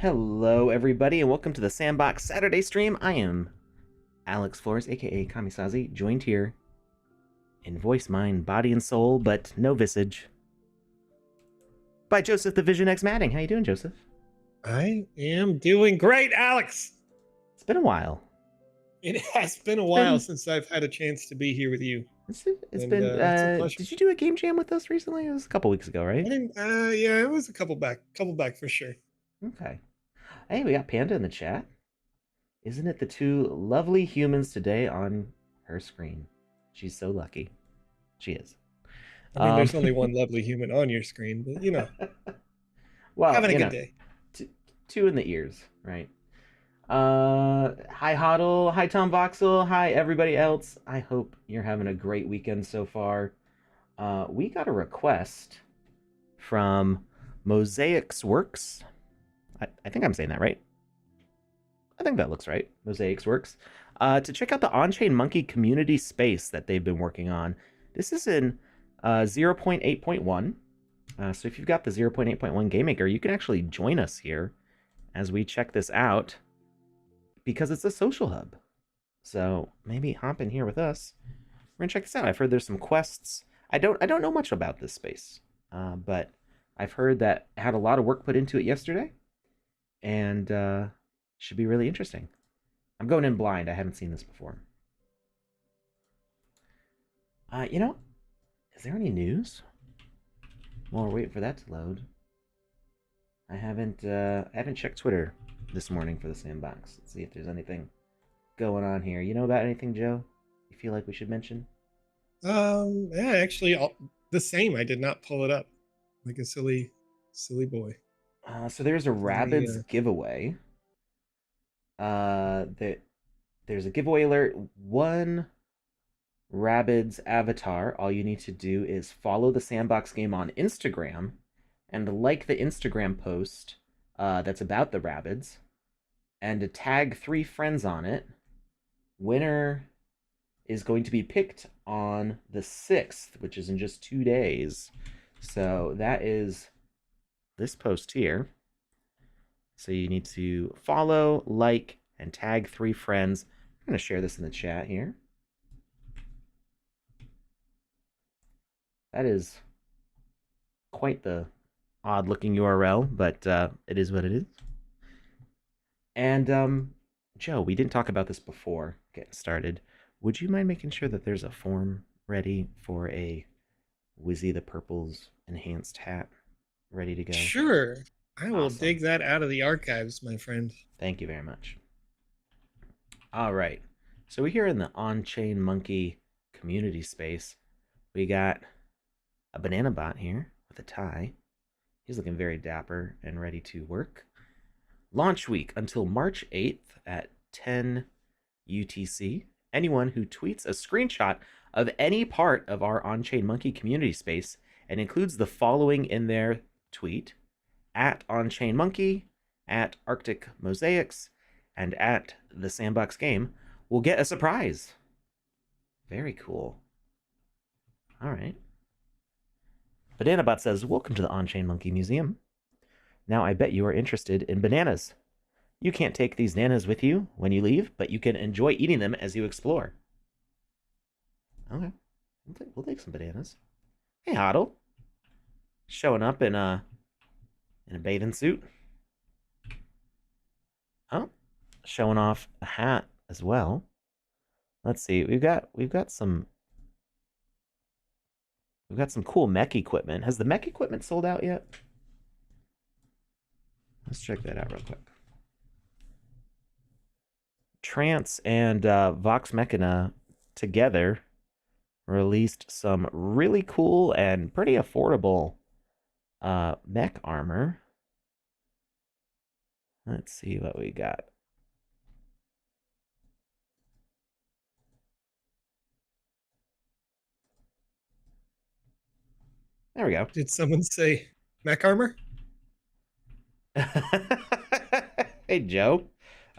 Hello, everybody, and welcome to the Sandbox Saturday stream. I am Alex Florez, aka Kamisazi, joined here in voice, mind, body, and soul, but no visage, by Joseph the Vision X Madding. How you doing, Joseph? I am doing great, Alex. It's been a while. It has been a while since I've had a chance to be here with you. It's been. It's a pleasure. Did you do a game jam with us recently? It was a couple weeks ago, right? Yeah, it was a couple back for sure. Okay. Hey, we got Panda in the chat. Isn't it the two lovely humans today on her screen? She's so lucky. She is. I mean, there's only one lovely human on your screen, but you know, well, having a good day. Two in the ears, right? Hi Hoddle, hi Tom Voxel, hi everybody else. I hope you're having a great weekend so far. We got a request from Mosaics Works. I think I'm saying that right. I think that looks right. Mosaics Works. To check out the On-Chain Monkey community space that they've been working on. This is in 0.8.1. So if you've got the 0.8.1 Game Maker, you can actually join us here as we check this out, because it's a social hub. So maybe hop in here with us. We're gonna check this out. I've heard there's some quests. I don't know much about this space, but I've heard that it had a lot of work put into it yesterday, and should be really interesting. I'm going in blind. I haven't seen this before. Is there any news? While we're waiting for that to load, I haven't checked Twitter this morning for the Sandbox. Let's see if there's anything going on here. You know about anything, Joe? You feel like we should mention? Yeah, actually, the same. I did not pull it up like a silly boy. So there's a Rabbids giveaway. There's a giveaway alert. One Rabbids avatar. All you need to do is follow the Sandbox game on Instagram and like the Instagram post that's about the Rabbids, and to tag 3 friends on it. Winner is going to be picked on the 6th, which is in just 2 days. So that is this post here. So you need to follow, like, and tag 3 friends. I'm going to share this in the chat here. That is quite the odd-looking URL, but it is what it is. And, Joe, we didn't talk about this before getting started. Would you mind making sure that there's a form ready for a Wizzy the Purple's enhanced hat ready to go? Sure. I will dig that out of the archives, my friend. Thank you very much. All right. So we're here in the On-Chain Monkey community space. We got a banana bot here with a tie. He's looking very dapper and ready to work. Launch week until March 8th at 10 UTC. Anyone who tweets a screenshot of any part of our On-Chain Monkey community space and includes the following in their tweet: at On-Chain Monkey, at Arctic Mosaics, and at the Sandbox Game, will get a surprise. Very cool. All right. BananaBot says, welcome to the On-Chain Monkey Museum. Now I bet you are interested in bananas. You can't take these nanas with you when you leave, but you can enjoy eating them as you explore. Okay. We'll take some bananas. Hey, Hoddle. Showing up in a bathing suit. Oh, showing off a hat as well. Let's see. We've got some cool mech equipment. Has the mech equipment sold out yet? Let's check that out real quick. Trance and Vox Mechana together released some really cool and pretty affordable mech armor. Let's see what we got. There we go. Did someone say mech armor? Hey, Joe.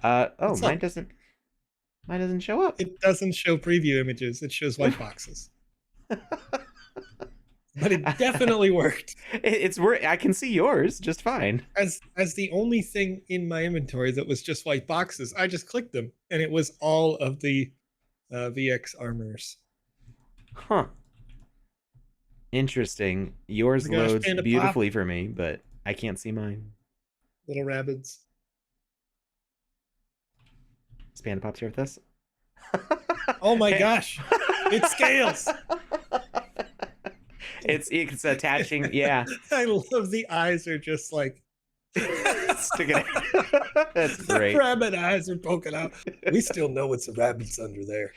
Oh, mine doesn't show up. It doesn't show preview images. It shows white boxes. but it definitely worked. It's I can see yours just fine. As the only thing in my inventory that was just white boxes, I just clicked them, and it was all of the VX armors. Huh. Interesting. Oh Yours my gosh, loads PandaPop, beautifully for me, but I can't see mine. little rabbits. Is PandaPops here with us? Oh my gosh, it scales. It's attaching. Yeah. I love the eyes are just like Sticking it. That's the great. rabbit eyes are poking out. We still know it's a rabbit's under there.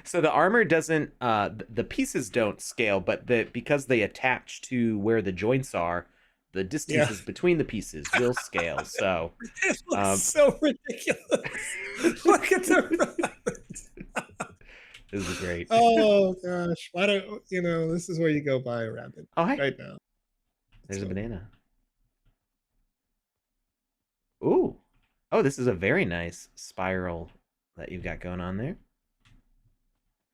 So the armor doesn't the pieces don't scale, but because they attach to where the joints are, the Yeah, distances between the pieces will scale. So it looks so ridiculous. Look at the rabbits. this is great. Oh gosh, why don't you know? This is where you go buy a rabbit Oh, hey, right now. there's a So banana. Ooh. Oh, this is a very nice spiral that you've got going on there.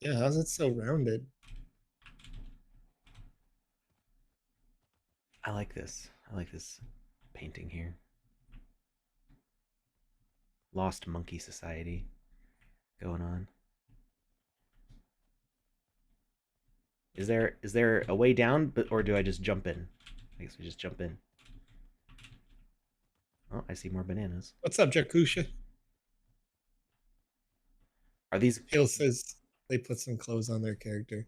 yeah, how's it so rounded? I like this. I like this painting here. Lost Monkey Society going on. Is there a way down, or do I just jump in? I guess we just jump in. Oh, I see more bananas. What's up, Jakusha? Are these? Hill says they put some clothes on their character.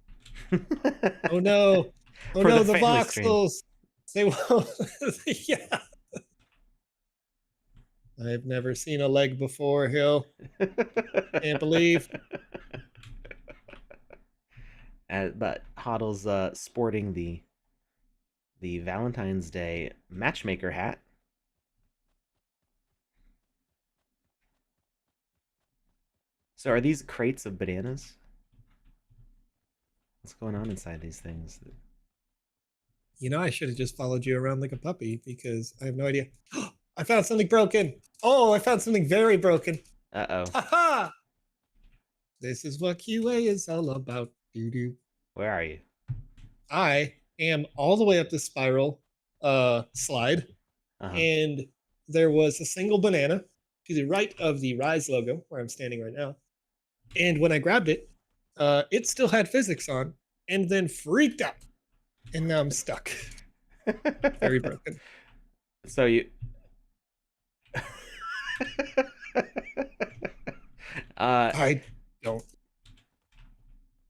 Oh no! Oh For no! the The family stream. voxels. They won't. Yeah. I've never seen a leg before, Hill. Can't believe. But Hoddle's sporting the Valentine's Day matchmaker hat. So are these crates of bananas? What's going on inside these things? You know, I should have just followed you around like a puppy because I have no idea. I found something broken. Oh, I found something very broken. Uh-oh. Ha! This is what QA is all about. Doo-doo. Where are you? I am all the way up the spiral slide, and there was a single banana to the right of the Rise logo where I'm standing right now. And when I grabbed it, it still had physics on, and then freaked out, and now I'm stuck. Very broken. So you. I don't.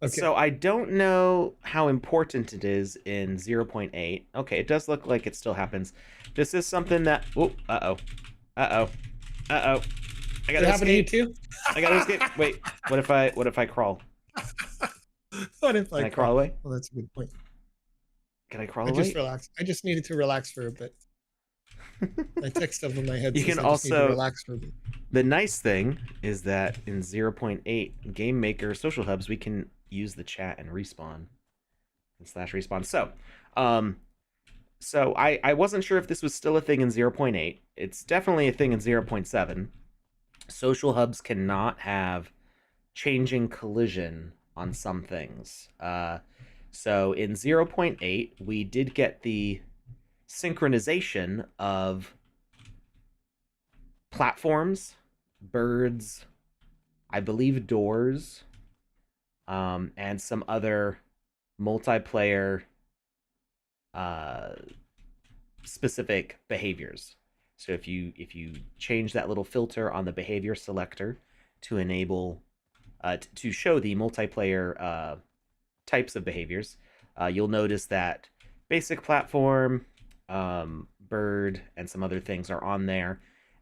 Okay. So I don't know how important it is in 0.8. Okay, it does look like it still happens. This is something that. Oh, uh-oh. Uh-oh. Uh-oh. I gotta escape. To you too? I gotta escape. Wait, what if I crawl? What if Can I crawl away? Well, that's a good point. Can I crawl I away? just relax. I just needed to relax for a bit. My tech stuff in my head. You can I also need to relax for a bit. The nice thing is that in 0.8 Game Maker social hubs, we can use the chat and respawn and /respawn. So I wasn't sure if this was still a thing in 0.8. It's definitely a thing in 0.7. Social hubs cannot have changing collision on some things. So in 0.8, we did get the synchronization of platforms, birds, I believe doors, and some other multiplayer specific behaviors. So if you change that little filter on the behavior selector to enable to show the multiplayer types of behaviors, you'll notice that basic platform, bird, and some other things are on there.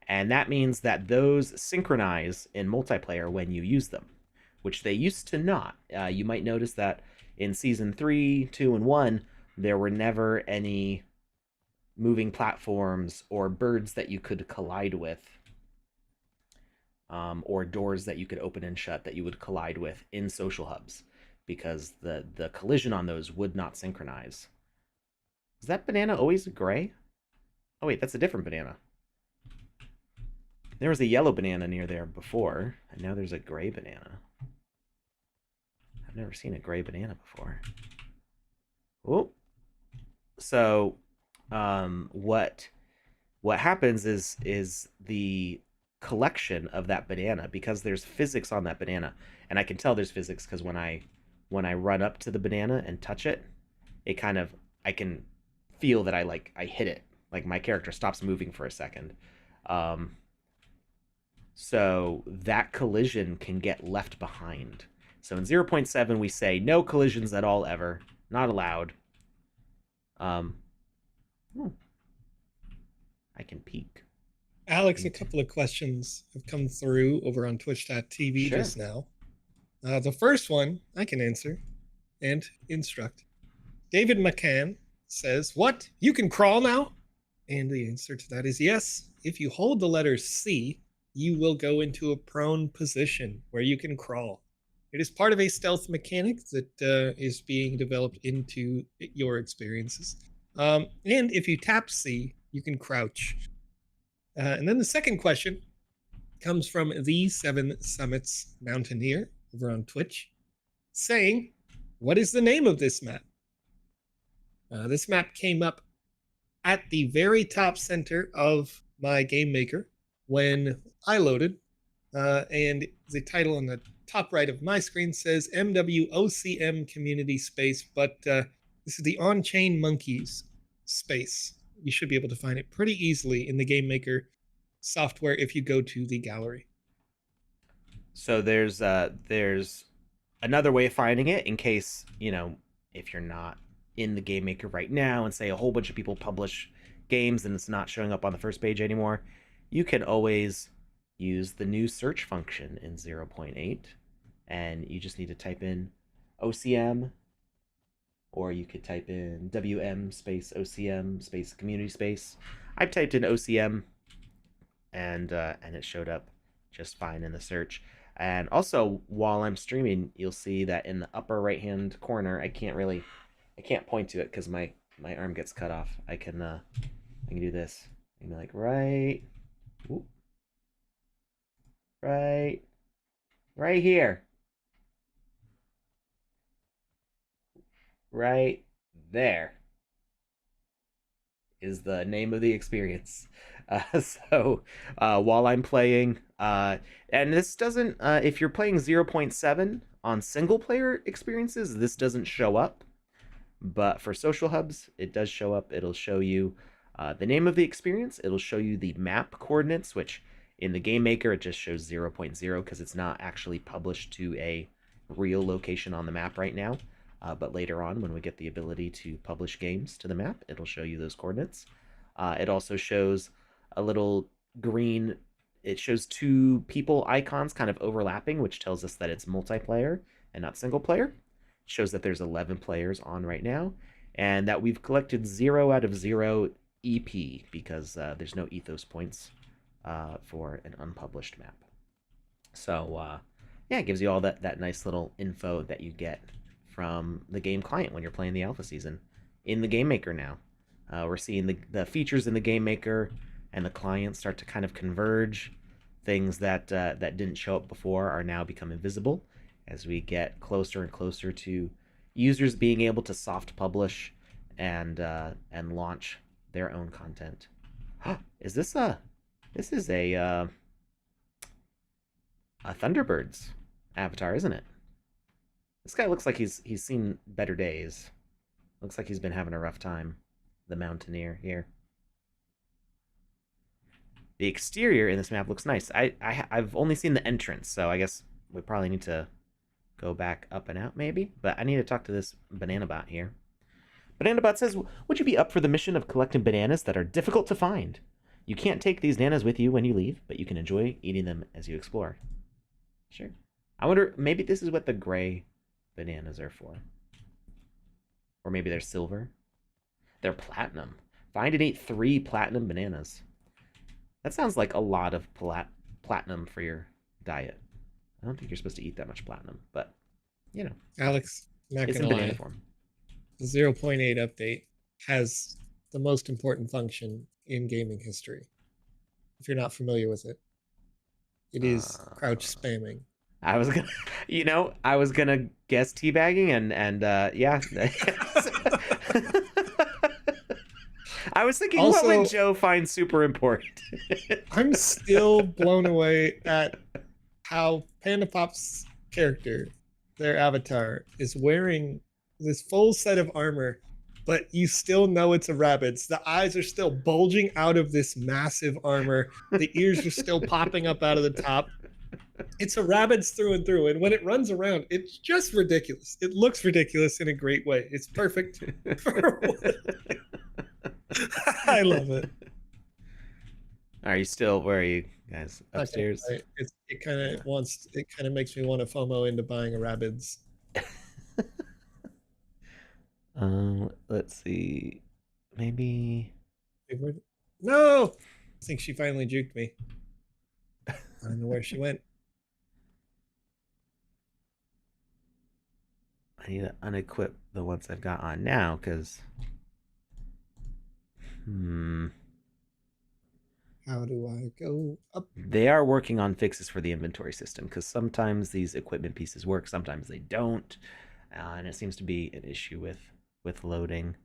And that means that those synchronize in multiplayer when you use them, which they used to not. You might notice that in Season 3, 2, and 1, there were never any moving platforms or birds that you could collide with, or doors that you could open and shut that you would collide with in social hubs, because the collision on those would not synchronize. Is that banana always gray? Oh wait, that's a different banana. There was a yellow banana near there before, and now there's a gray banana. I've never seen a gray banana before. Oh, so what happens is the collection of that banana, because there's physics on that banana, and I can tell there's physics because when I run up to the banana and touch it, it kind of, I can feel that I hit it, like my character stops moving for a second. Um, so that collision can get left behind. So in 0.7 we say no collisions at all ever, not allowed. Um, I can peek Alex, a into. couple of questions have come through over on twitch.tv Sure. just now. The first one I can answer and instruct. David McCann says, "What? You can crawl now?" And the answer to that is yes. If you hold the letter C, you will go into a prone position where you can crawl. It is part of a stealth mechanic that is being developed into your experiences. And if you tap C, you can crouch. And then the second question comes from the Seven Summits Mountaineer over on Twitch, saying, "What is the name of this map?" This map came up at the very top center of my game maker when I loaded, and the title on the top right of my screen says MWOCM Community Space, but this is the On-Chain Monkeys space. You should be able to find it pretty easily in the game maker software if you go to the gallery. So there's another way of finding it, in case, if you're not in the game maker right now and say a whole bunch of people publish games and it's not showing up on the first page anymore. You can always use the new search function in 0.8, and you just need to type in OCM, or you could type in WM space OCM space community space. I've typed in OCM, and it showed up just fine in the search. And also, while I'm streaming, you'll see that in the upper right hand corner, I can't point to it because my arm gets cut off. I can do this. I can be like whoop, right right here, right there is the name of the experience. So while I'm playing, and this doesn't, if you're playing 0.7 on single player experiences, this doesn't show up. But for social hubs, it does show up. It'll show you the name of the experience. It'll show you the map coordinates, which in the game maker, it just shows 0.0 because it's not actually published to a real location on the map right now. But later on, when we get the ability to publish games to the map, it'll show you those coordinates. It also shows a little green, it shows two people icons kind of overlapping, which tells us that it's multiplayer and not single player. It shows that there's 11 players on right now, and that we've collected 0 out of 0 EP, because there's no ethos points for an unpublished map. So yeah, it gives you all that nice little info that you get from the game client when you're playing the alpha season in the game maker now. We're seeing the features in the game maker and the client start to kind of converge. Things that didn't show up before are now becoming visible as we get closer and closer to users being able to soft publish and launch their own content. Is this this is a Thunderbirds avatar, isn't it? This guy looks like he's seen better days. Looks like he's been having a rough time. The Mountaineer here. The exterior in this map looks nice. I've only seen the entrance, so I guess we probably need to go back up and out maybe. But I need to talk to this banana bot here. Banana bot says, "Would you be up for the mission of collecting bananas that are difficult to find? You can't take these bananas with you when you leave, but you can enjoy eating them as you explore." Sure. I wonder, maybe this is what the gray bananas are for. Or maybe they're silver. They're platinum. Find and eat 3 platinum bananas. That sounds like a lot of platinum for your diet. I don't think you're supposed to eat that much platinum, but Alex, I'm not it's gonna in banana lie. form. The 0.8 update has the most important function in gaming history. If you're not familiar with it, it is crouch spamming. I was gonna, I was gonna guess teabagging, and yeah, I was thinking, Also, what would Joe find super important? I'm still blown away at how PandaPops' character, their avatar, is wearing this full set of armor, but you still know it's a rabbit's. The eyes are still bulging out of this massive armor. The ears are still popping up out of the top. It's a rabbit's through and through. And when it runs around, it's just ridiculous. It looks ridiculous in a great way. It's perfect for what I love it. Are you still, where are you guys? Upstairs? Okay, it kind of makes me want to FOMO into buying a Rabbids. Let's see. Maybe. No! I think she finally juked me. I don't know where she went. I need to unequip the ones I've got on now, because How do I go up? They are working on fixes for the inventory system, because sometimes these equipment pieces work, sometimes they don't, and it seems to be an issue with loading.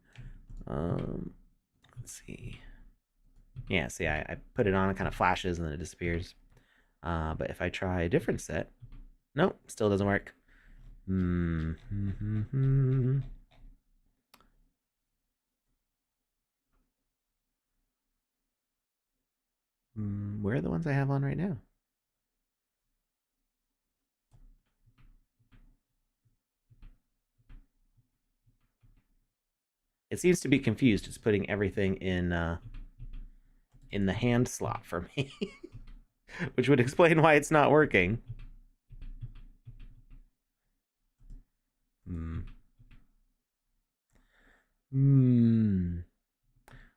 Let's see. Yeah, see, I put it on, it kind of flashes and then it disappears. But if I try a different set, nope, still doesn't work. Where are the ones I have on right now? It seems to be confused. It's putting everything in the hand slot for me, which would explain why it's not working.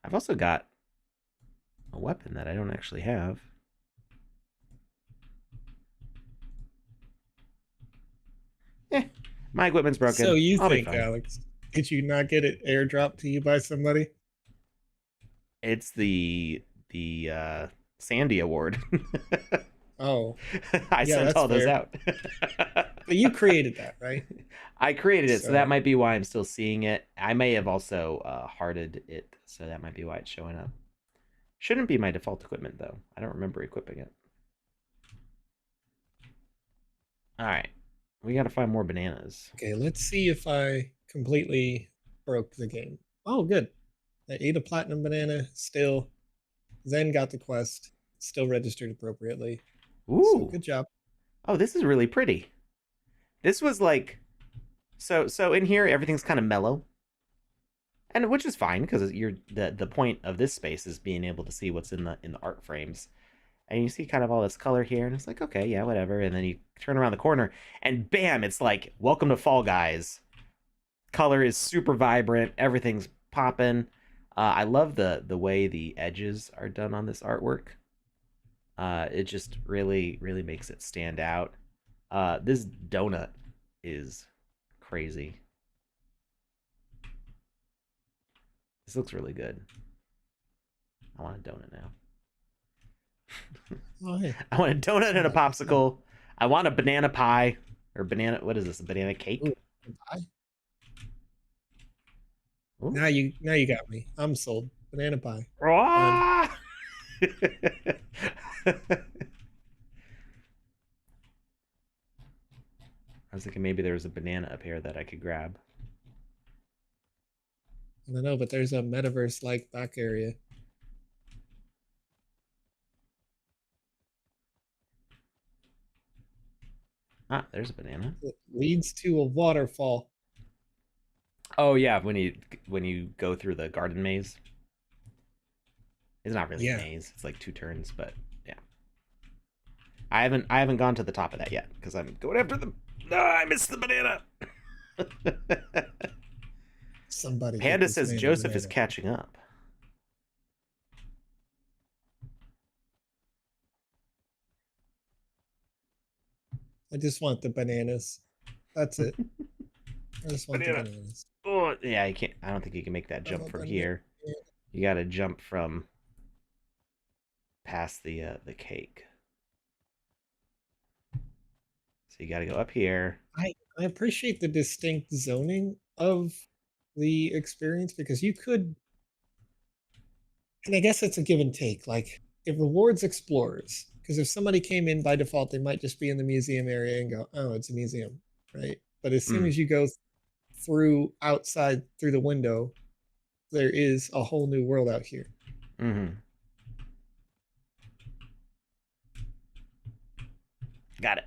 I've also got a weapon that I don't actually have. My equipment's broken. So you think, Alex, did you not get it airdropped to you by somebody? It's the Sandy Award. Oh, I sent all those out. But you created that, right? I created it, so that might be why I'm still seeing it. I may have also hearted it, so that might be why it's showing up. Shouldn't be my default equipment, though. I don't remember equipping it. All right. We got to find more bananas. Okay, let's see if I completely broke the game. Oh, good. I ate a platinum banana, still. Then got the quest, still registered appropriately. Ooh. So good job. Oh, this is really pretty. This was like... So in here, everything's kind of mellow. And which is fine, because you're the point of this space is being able to see what's in the art frames. And you see kind of all this color here, and it's like, okay, yeah, whatever. And then you turn around the corner, and bam, it's like, welcome to Fall Guys. Color is super vibrant. Everything's popping. I love the way the edges are done on this artwork. It just really, really makes it stand out. This donut is crazy. This looks really good. I want a donut now. Oh, hey. I want a donut and a popsicle. I want a banana pie. Or banana, what is this? A banana cake? Ooh, pie? Ooh. Now you got me. I'm sold. Banana pie. I was thinking maybe there was a banana up here that I could grab. I don't know, but there's a metaverse-like back area. Ah, there's a banana. It leads to a waterfall. Oh yeah, when you go through the garden maze. It's not really a maze. It's like 2 turns, but yeah. I haven't gone to the top of that yet because I'm going after the. No, I missed the banana. Somebody. Panda says Joseph is catching up. I just want the bananas. That's it. I just want the bananas. Oh, yeah, I can't. I don't think you can make that jump from here. You got to jump from past the cake. So you got to go up here. I appreciate the distinct zoning of the experience because you could, and I guess it's a give and take. Like it rewards explorers because if somebody came in by default, they might just be in the museum area and go, "Oh, it's a museum," right? But as soon as you go through outside through the window, there is a whole new world out here. Got it.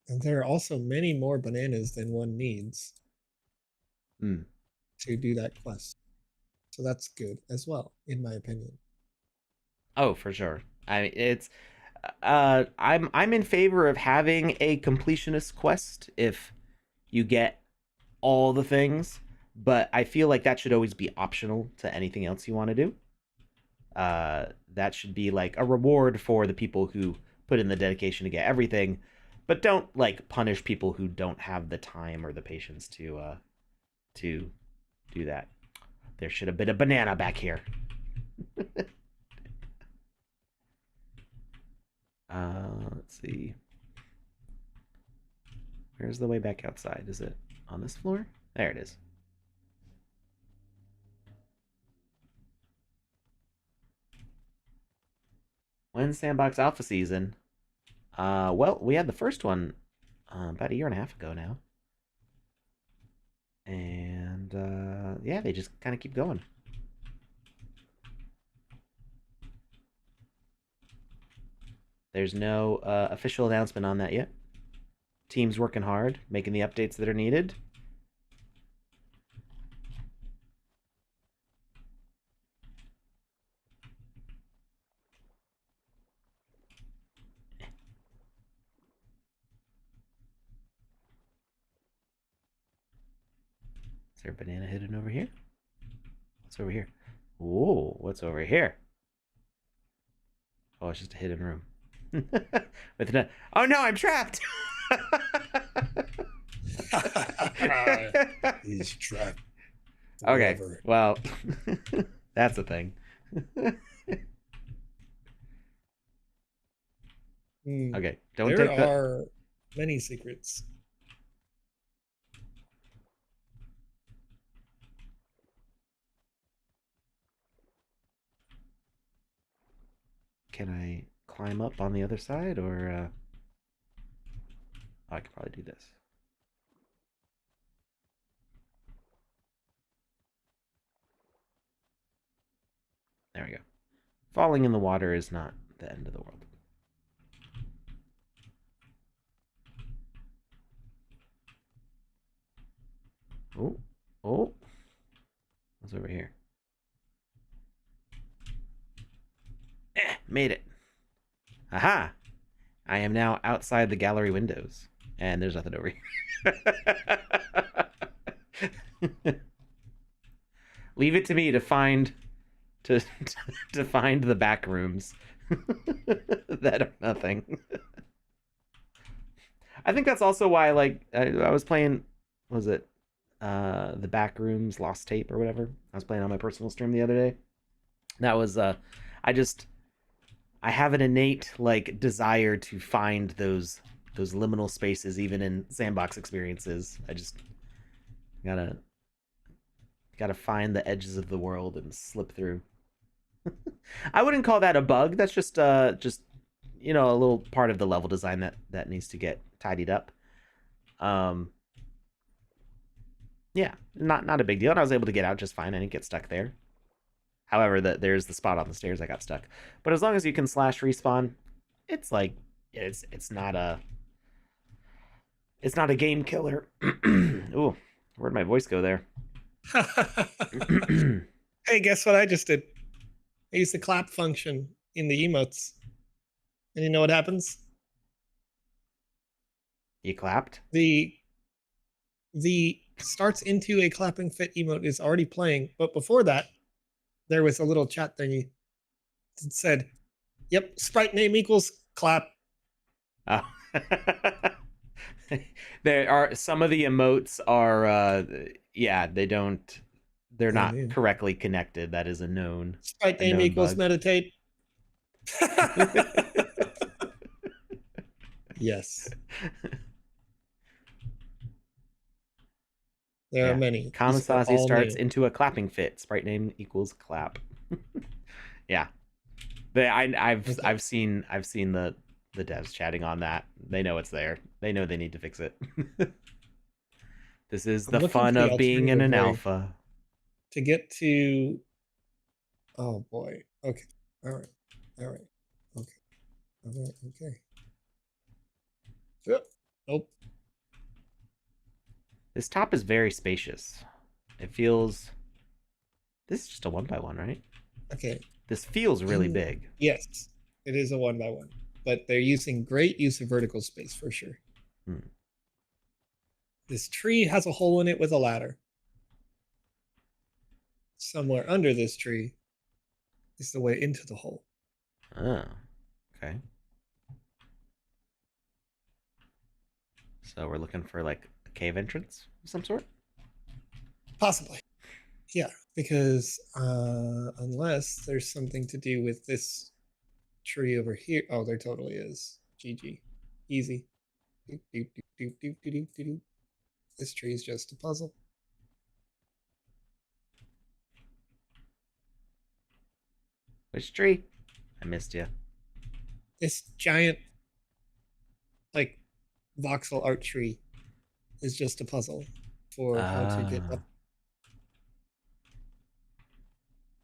And there are also many more bananas than one needs to do that quest. So that's good as well, in my opinion. Oh, for sure. I mean, it's I'm in favor of having a completionist quest if you get all the things, but I feel like that should always be optional to anything else you want to do. That should be like a reward for the people who put in the dedication to get everything, but don't like punish people who don't have the time or the patience to do that. There should have been a banana back here. Let's see. Where's the way back outside? Is it on this floor? There it is. When's Sandbox Alpha season? Well, we had the first one about a year and a half ago now. And yeah, they just kind of keep going. There's no official announcement on that yet. Team's working hard, making the updates that are needed. Is there a banana hidden over here? What's over here? Whoa, what's over here? Oh, it's just a hidden room. With no. Oh no, I'm trapped. He's trapped. Okay, well, that's a thing. Okay, don't there take are many secrets. Can I climb up on the other side, or oh, I could probably do this. There we go. Falling in the water is not the end of the world. Oh, oh. What's over here? Made it. Aha! I am now outside the gallery windows, and there's nothing over here. Leave it to me to find to find the back rooms that are nothing. I think that's also why, like, I was playing, was it the back rooms lost tape or whatever? I was playing on my personal stream the other day. That was I have an innate like desire to find those liminal spaces even in sandbox experiences. I just gotta find the edges of the world and slip through. I wouldn't call that a bug. That's just a little part of the level design that needs to get tidied up. Yeah, not a big deal. And I was able to get out just fine. I didn't get stuck there. However, there's the spot on the stairs I got stuck. But as long as you can slash respawn, it's like it's not a game killer. Ooh, where'd my voice go there? Hey, guess what I just did? I used the clap function in the emotes. And you know what happens? You clapped? The starts into a clapping fit emote is already playing, but before that, there was a little chat thingy that said, "Yep, sprite name equals clap." Oh. There are some of the emotes are yeah, they're not correctly connected. That is a known sprite name equals bug. Meditate. Yes. There are many. Kamasazi starts into a clapping fit. Sprite name equals clap. Yeah. I've seen the devs chatting on that. They know it's there. They know they need to fix it. This is the fun of being in an alpha. To get to, oh boy. Okay. All right. Okay. Okay. Yep. Nope. This top is very spacious. It feels. This is just a 1x1, right? Okay. This feels really big. Yes, it is a 1x1, but they're using great use of vertical space for sure. This tree has a hole in it with a ladder. Somewhere under this tree is the way into the hole. Oh, okay. So we're looking for like a cave entrance of some sort? Possibly. Yeah, because unless there's something to do with this tree over here. Oh, there totally is. GG. Easy. Doop, doop, doop, doop, doop, doop, doop. This tree is just a puzzle. Which tree? I missed you. This giant, like, voxel art tree is just a puzzle for how to get up.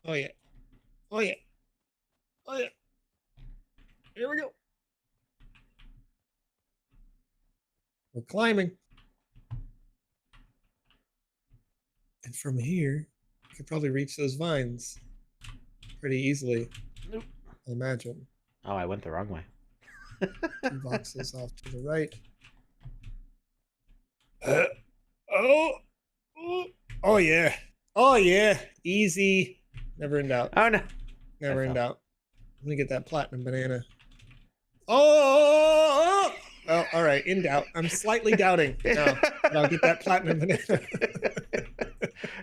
Oh, yeah. Oh, yeah. Oh, yeah. Here we go. We're climbing. And from here, you could probably reach those vines pretty easily. Nope. I imagine. Oh, I went the wrong way. 2 boxes off to the right. Oh yeah. Oh yeah. Easy. Never in doubt. Oh no. Never in doubt. I'm gonna get that platinum banana. Oh, all right. In doubt. I'm slightly doubting. No, but I'll get that platinum banana.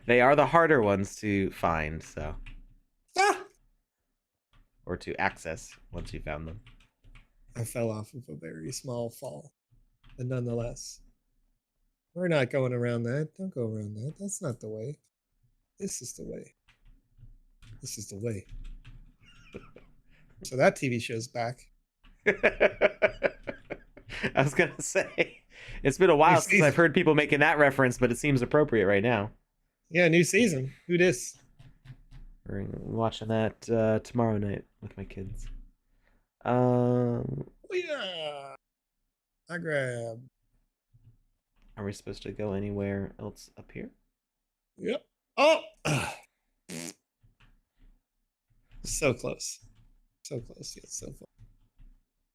They are the harder ones to find, so. Ah! Or to access once you found them. I fell off of a very small fall, but nonetheless, we're not going around that. Don't go around that. That's not the way. This is the way. This is the way. So that TV show's back. I was gonna say, it's been a while since I've heard people making that reference, but it seems appropriate right now. Yeah, new season. Who dis? We're watching that tomorrow night with my kids. Oh yeah. I grab. Are we supposed to go anywhere else up here? Yep. Oh. So close. So close. Yet so far.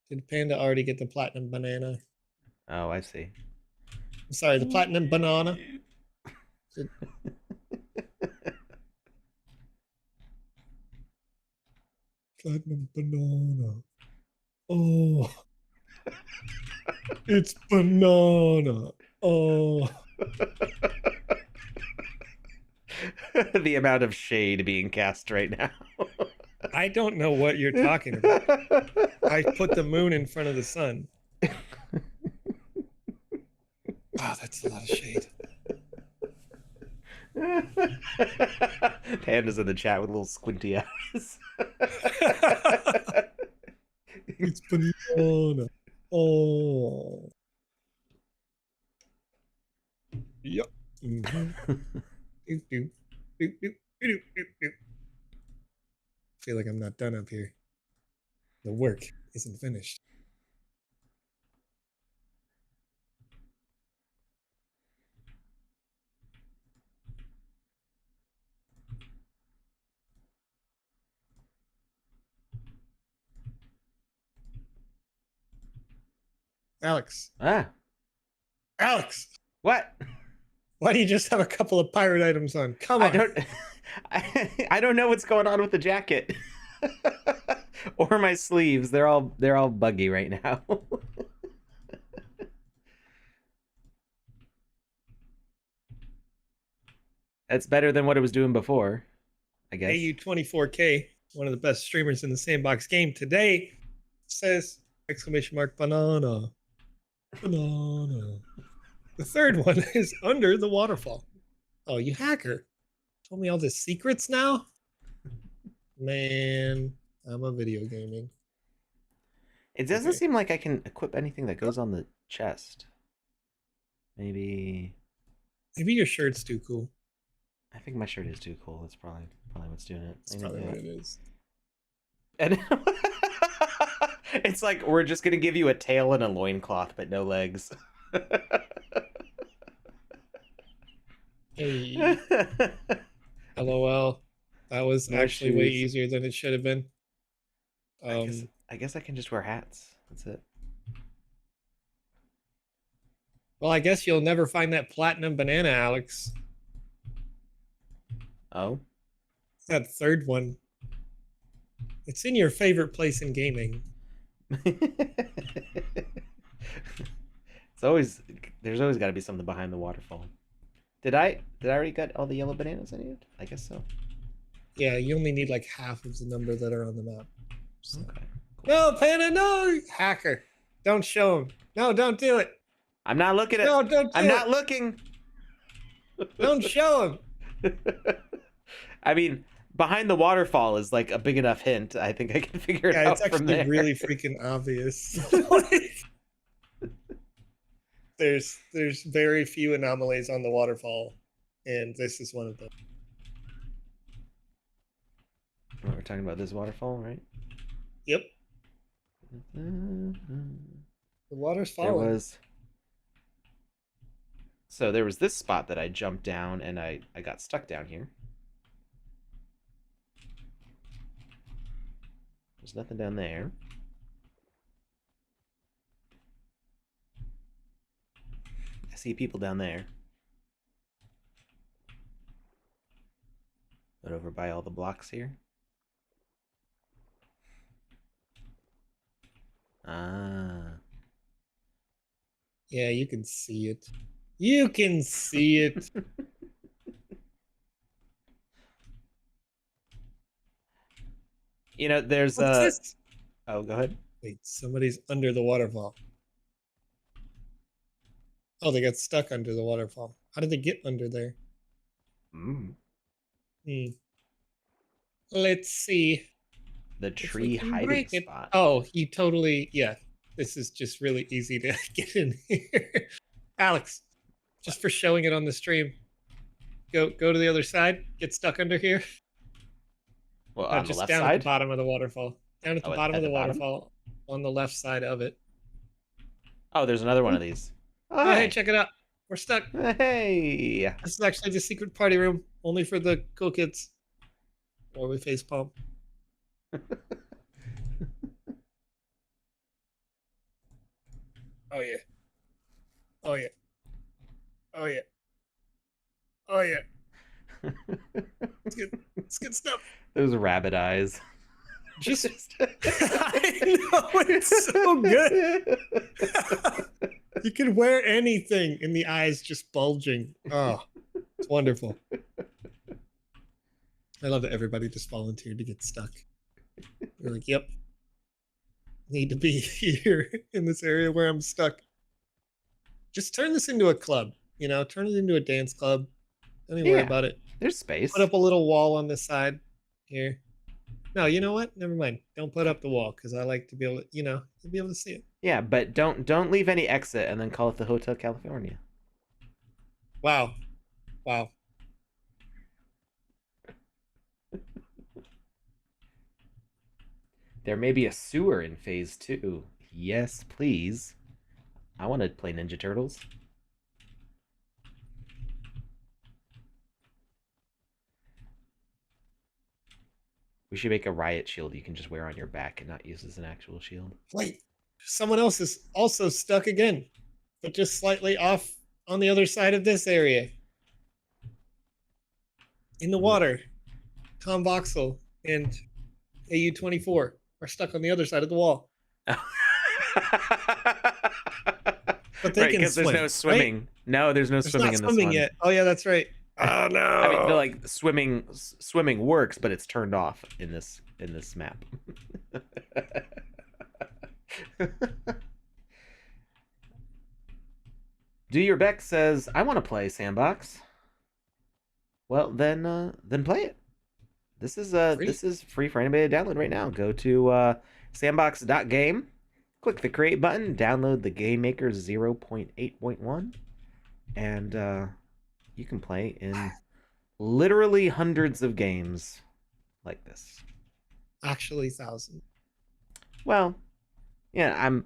Did Panda already get the platinum banana? Oh, I see. I'm sorry, the platinum banana. Platinum banana. Oh. It's banana. Oh. The amount of shade being cast right now. I don't know what you're talking about. I put the moon in front of the sun. Wow, that's a lot of shade. Panda's in the chat with little squinty eyes. It's banana. Oh. Yep. Mm-hmm. Feel like I'm not done up here. The work isn't finished. Alex. Alex. What? Why do you just have a couple of pirate items on? Come on. I don't know what's going on with the jacket. Or my sleeves. They're all buggy right now. That's better than what it was doing before, I guess. AU24K, one of the best streamers in the Sandbox game today, says exclamation mark banana. Banana. The third one is under the waterfall. Oh, you hacker. Told me all the secrets now? Man, I'm a video gaming. It doesn't Okay. seem like I can equip anything that goes on the chest. Maybe Maybe your shirt's too cool. I think my shirt is too cool. That's probably what's doing it. That's probably what it is. And it's like we're just gonna give you a tail and a loincloth, but no legs. Hey. LOL. That was No actually way shoes. easier than it should have been. I guess I can just wear hats. That's it. Well, I guess you'll never find that platinum banana, Alex. Oh? That third one. It's in your favorite place in gaming. It's always there's always got to be something behind the waterfall. Did I already get all the yellow bananas I needed? I guess so. Yeah, you only need like half of the number that are on the map. So. Okay. Cool. No, Panda, no, hacker. Don't show him. No, don't do it. I'm not looking at. No, don't do I'm it. not looking. Don't show him. I mean, behind the waterfall is like a big enough hint. I think I can figure it out from there. It's actually really freaking obvious. There's very few anomalies on the waterfall, and this is one of them. We're talking about this waterfall, right? Yep. The water's falling. There was this spot that I jumped down, and I got stuck down here. There's nothing down there. I see people down there. But over by all the blocks here. Ah. Yeah, you can see it. You can see it. You know, there's What's this? Oh, go ahead. Wait, somebody's under the waterfall. Oh, they got stuck under the waterfall. How did they get under there? Let's see. The tree hiding spot. Oh, he totally, yeah. This is just really easy to get in here. Alex, just for showing it on the stream. Go to the other side. Get stuck under here. Well, on the left down side? At the bottom of the waterfall. Down at the bottom of the waterfall. On the left side of it. Oh, there's another one of these. Oh, hey, check it out. We're stuck. Hey. This is actually the secret party room. Only for the cool kids. Or we facepalm. Oh, yeah. Oh, yeah. Oh, yeah. Oh, yeah. It's good stuff. Those rabbit eyes. Just I know, it's so good. You can wear anything and the eyes just bulging. Oh, it's wonderful. I love that everybody just volunteered to get stuck. They're like, yep. Need to be here in this area where I'm stuck. Just turn this into a club, you know, turn it into a dance club. Don't even worry about it. There's space. Put up a little wall on this side here. No, you know what? Never mind. Don't put up the wall because I like to be able to, you know, to be able to see it. Yeah, but don't leave any exit and then call it the Hotel California. Wow. Wow. There may be a sewer in phase 2. Yes, please. I want to play Ninja Turtles. We should make a riot shield you can just wear on your back and not use as an actual shield. Wait, someone else is also stuck again, but just slightly off on the other side of this area. In the water, Tom Voxel and AU24 are stuck on the other side of the wall. But they can swim. There's no swimming. Right? No, there's no swimming in this one. Yet. Oh yeah, that's right. Oh no! I mean, like swimming works, but it's turned off in this map. Do Your Beck says, "I want to play Sandbox." Well, then play it. This Free. is free for anybody to download right now. Go to sandbox.game, click the create button, download the Game Maker 0.8.1, and you can play in literally hundreds of games like this. Actually, thousands. Well, yeah, I'm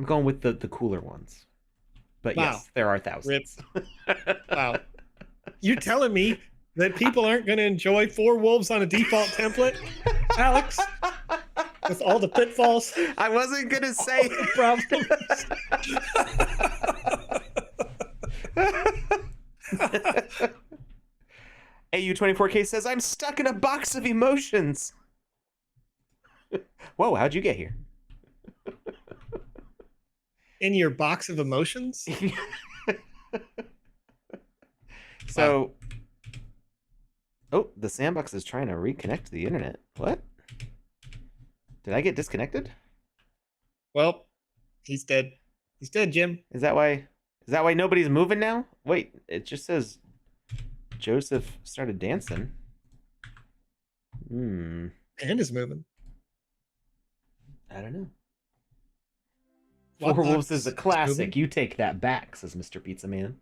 going with the cooler ones. But Wow. yes, there are thousands. Wow. You're telling me that people aren't going to enjoy 4 wolves on a default template? Alex, with all the pitfalls. I wasn't going to say problems. AU24K says, I'm stuck in a box of emotions. Whoa, how'd you get here? In your box of emotions? So, oh, the Sandbox is trying to reconnect to the internet. What? Did I get disconnected? Well, he's dead. He's dead, Jim. Is that why nobody's moving now? Wait, it just says Joseph started dancing. And is moving. I don't know. Four Wolves is a classic. Moving? You take that back, says Mr. Pizza Man.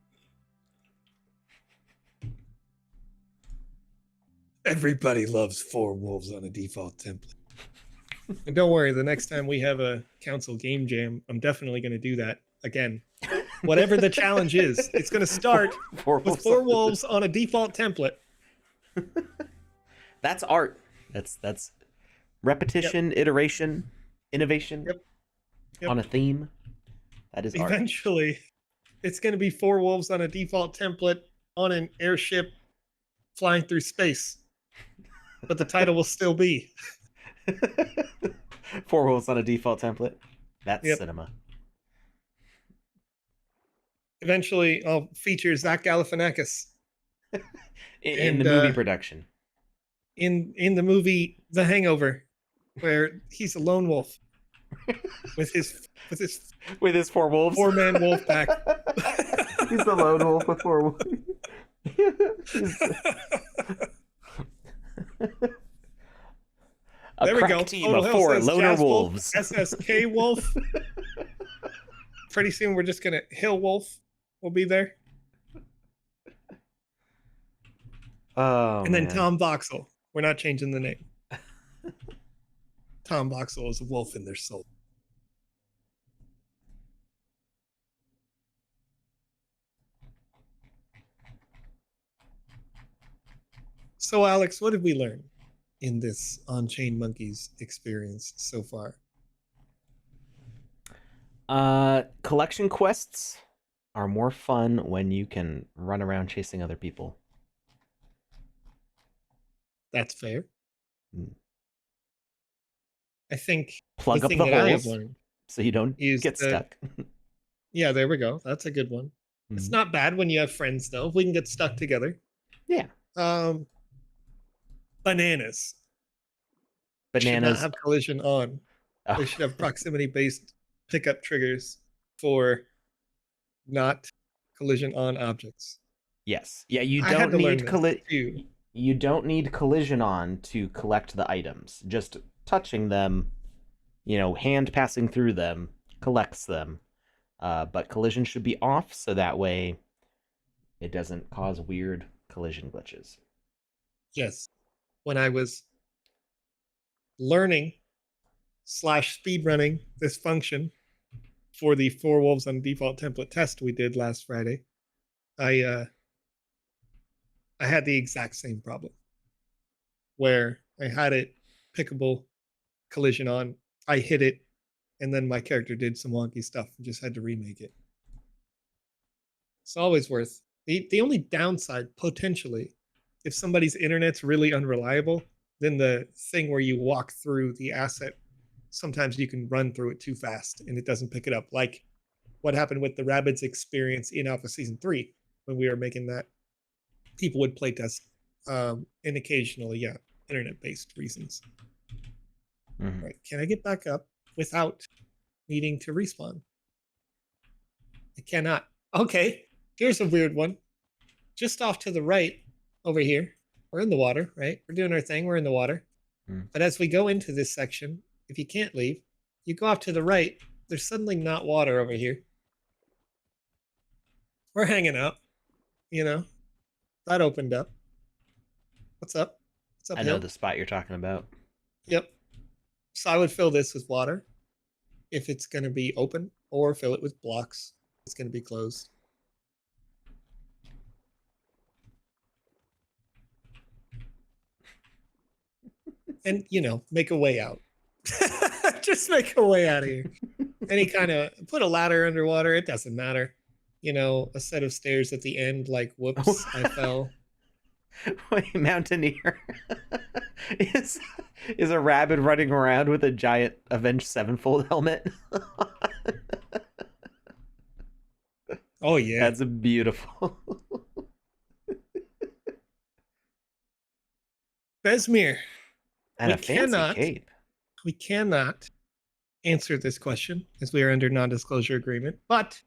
Everybody loves 4 wolves on a default template. And don't worry, the next time we have a council game jam, I'm definitely going to do that again. Whatever the challenge is, it's going to start with 4 wolves on a default template. That's art. That's repetition, iteration, innovation on a theme. That is art. Eventually, it's going to be 4 wolves on a default template on an airship flying through space. But the title will still be 4 wolves on a default template. That's cinema. Eventually, I'll feature Zach Galifianakis in the movie production. In the movie The Hangover, where he's a lone wolf with his 4 wolves, 4-man wolf pack. He's the lone wolf with 4 wolves. There we go. Team of 4 loner wolves. SSK wolf. Pretty soon we're just gonna Hill Wolf will be there. Oh, and then Tom Voxel. We're not changing the name. Tom Voxel is a wolf in their soul. So, Alex, what did we learn in this On-Chain Monkeys experience so far? Collection quests are more fun when you can run around chasing other people. That's fair. I think plug up the holes so you don't get stuck. Yeah, there we go. That's a good one. It's not bad when you have friends, though. We can get stuck together. Yeah. Bananas should not have collision on. Oh. They should have proximity-based pickup triggers for not collision on objects. Yes. Yeah, you don't need you don't need collision on to collect the items. Just touching them, hand passing through them collects them. But collision should be off so that way it doesn't cause weird collision glitches. Yes. When I was learning / speedrunning this function for the 4 wolves on default template test we did last Friday, I had the exact same problem where I had it pickable collision on, I hit it, and then my character did some wonky stuff and just had to remake it. It's always worth. The only downside, potentially, if somebody's internet's really unreliable, then the thing where you walk through the asset, sometimes you can run through it too fast and it doesn't pick it up. Like what happened with the Rabbids experience in Alpha Season 3 when we were making that. People would playtest, and occasionally, internet-based reasons. Mm-hmm. Right? Can I get back up without needing to respawn? I cannot. Okay, here's a weird one. Just off to the right, over here. We're in the water, right? We're doing our thing. We're in the water. But as we go into this section, if you can't leave, you go off to the right. There's suddenly not water over here. We're hanging out, you know. That opened up. What's up? What's up, I know Hill? the spot you're talking about. Yep. So I would fill this with water if it's going to be open, or fill it with blocks. It's going to be closed. And, make a way out. Just make a way out of here. Any kind of, put a ladder underwater. It doesn't matter. A set of stairs at the end, like, whoops, I fell. Wait, Mountaineer is a rabbit running around with a giant Avenged Sevenfold helmet. Oh yeah, that's beautiful. Besmir, and a fancy cape. We cannot answer this question as we are under non-disclosure agreement, but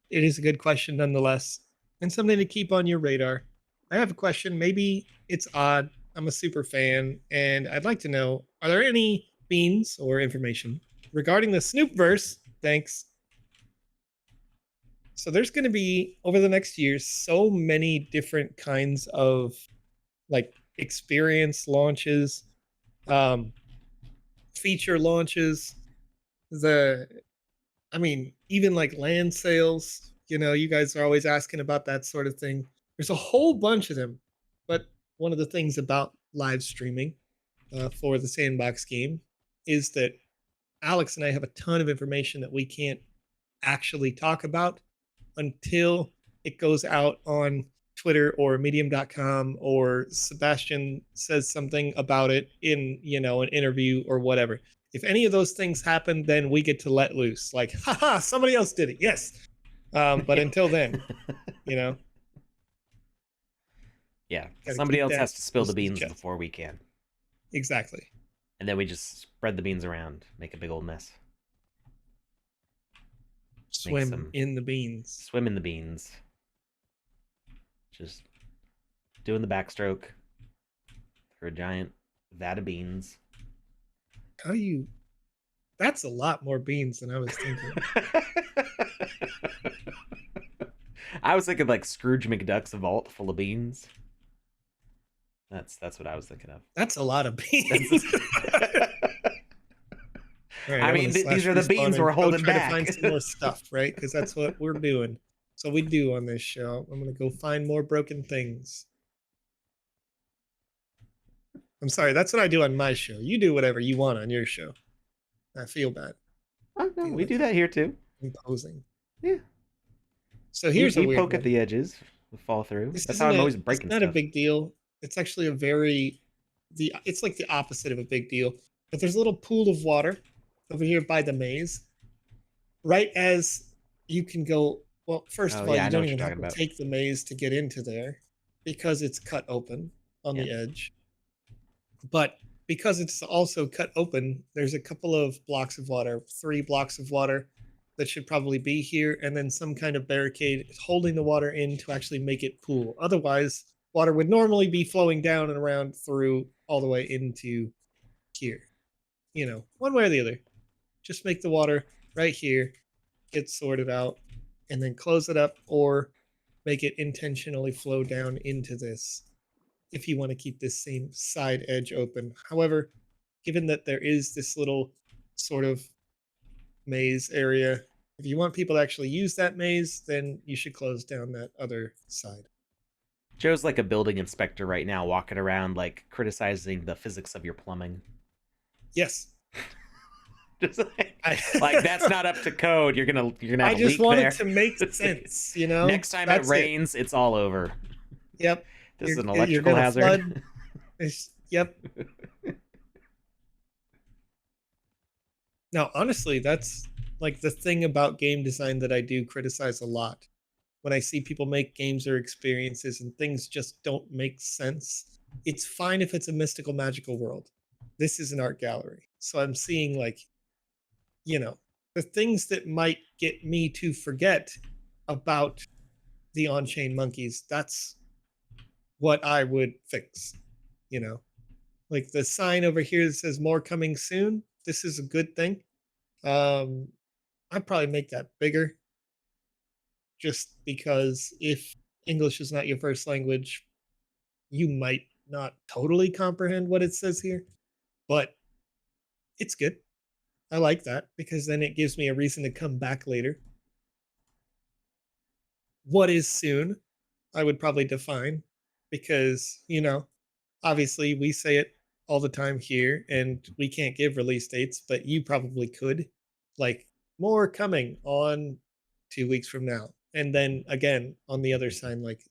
it is a good question nonetheless, and something to keep on your radar. I have a question. Maybe it's odd. I'm a super fan, and I'd like to know, are there any beans or information regarding the Snoopverse? Thanks. So there's going to be, over the next year, so many different kinds of like experience launches, feature launches, even like land sales. You guys are always asking about that sort of thing. There's a whole bunch of them, but one of the things about live streaming for the Sandbox game is that Alex and I have a ton of information that we can't actually talk about until it goes out on Twitter or medium.com, or Sebastian says something about it in, an interview or whatever. If any of those things happen, then we get to let loose. Like, haha, somebody else did it. Yes. But until then, Yeah, somebody else has to spill the beans before we can. Exactly. And then we just spread the beans around, make a big old mess. Swim in the beans. Swim in the beans. Just doing the backstroke for a giant vat of beans. That's a lot more beans than I was thinking. I was thinking like Scrooge McDuck's vault full of beans. That's what I was thinking of. That's a lot of beans. Right, I mean, these are the beans we're holding back. To find some more stuff, right? Because that's what we're doing. So we do on this show. I'm going to go find more broken things. I'm sorry. That's what I do on my show. You do whatever you want on your show. I feel bad. Oh, no, we do that here too. Imposing. Yeah. So here's we poke at the edges, we fall through. That's how I'm always breaking stuff. It's not a big deal. It's actually it's like the opposite of a big deal. But there's a little pool of water over here by the maze. Right as you can go, well, first of all, you don't even have to take the maze to get into there because it's cut open on the edge. But because it's also cut open, there's a couple of blocks of water, 3 blocks of water that should probably be here, and then some kind of barricade holding the water in to actually make it pool. Otherwise, water would normally be flowing down and around through all the way into here. One way or the other. Just make the water right here get sorted out and then close it up, or make it intentionally flow down into this if you want to keep this same side edge open. However, given that there is this little sort of maze area, if you want people to actually use that maze, then you should close down that other side. Joe's like a building inspector right now, walking around like criticizing the physics of your plumbing. Yes. Just like that's not up to code. You're gonna have I a just leak wanted there. to make sense, Next time it rains, it's all over. Yep. This is an electrical hazard. Yep. Now, honestly, that's like the thing about game design that I do criticize a lot. When I see people make games or experiences and things just don't make sense, it's fine if it's a mystical, magical world. This is an art gallery. So I'm seeing like, the things that might get me to forget about the on-chain monkeys. That's what I would fix. You know, like the sign over here that says "More coming soon." This is a good thing. I'd probably make that bigger, just because if English is not your first language, you might not totally comprehend what it says here, but it's good. I like that because then it gives me a reason to come back later. What is soon? I would probably define because, obviously we say it all the time here and we can't give release dates, but you probably could. Like, more coming on 2 weeks from now. And then again, on the other side, like,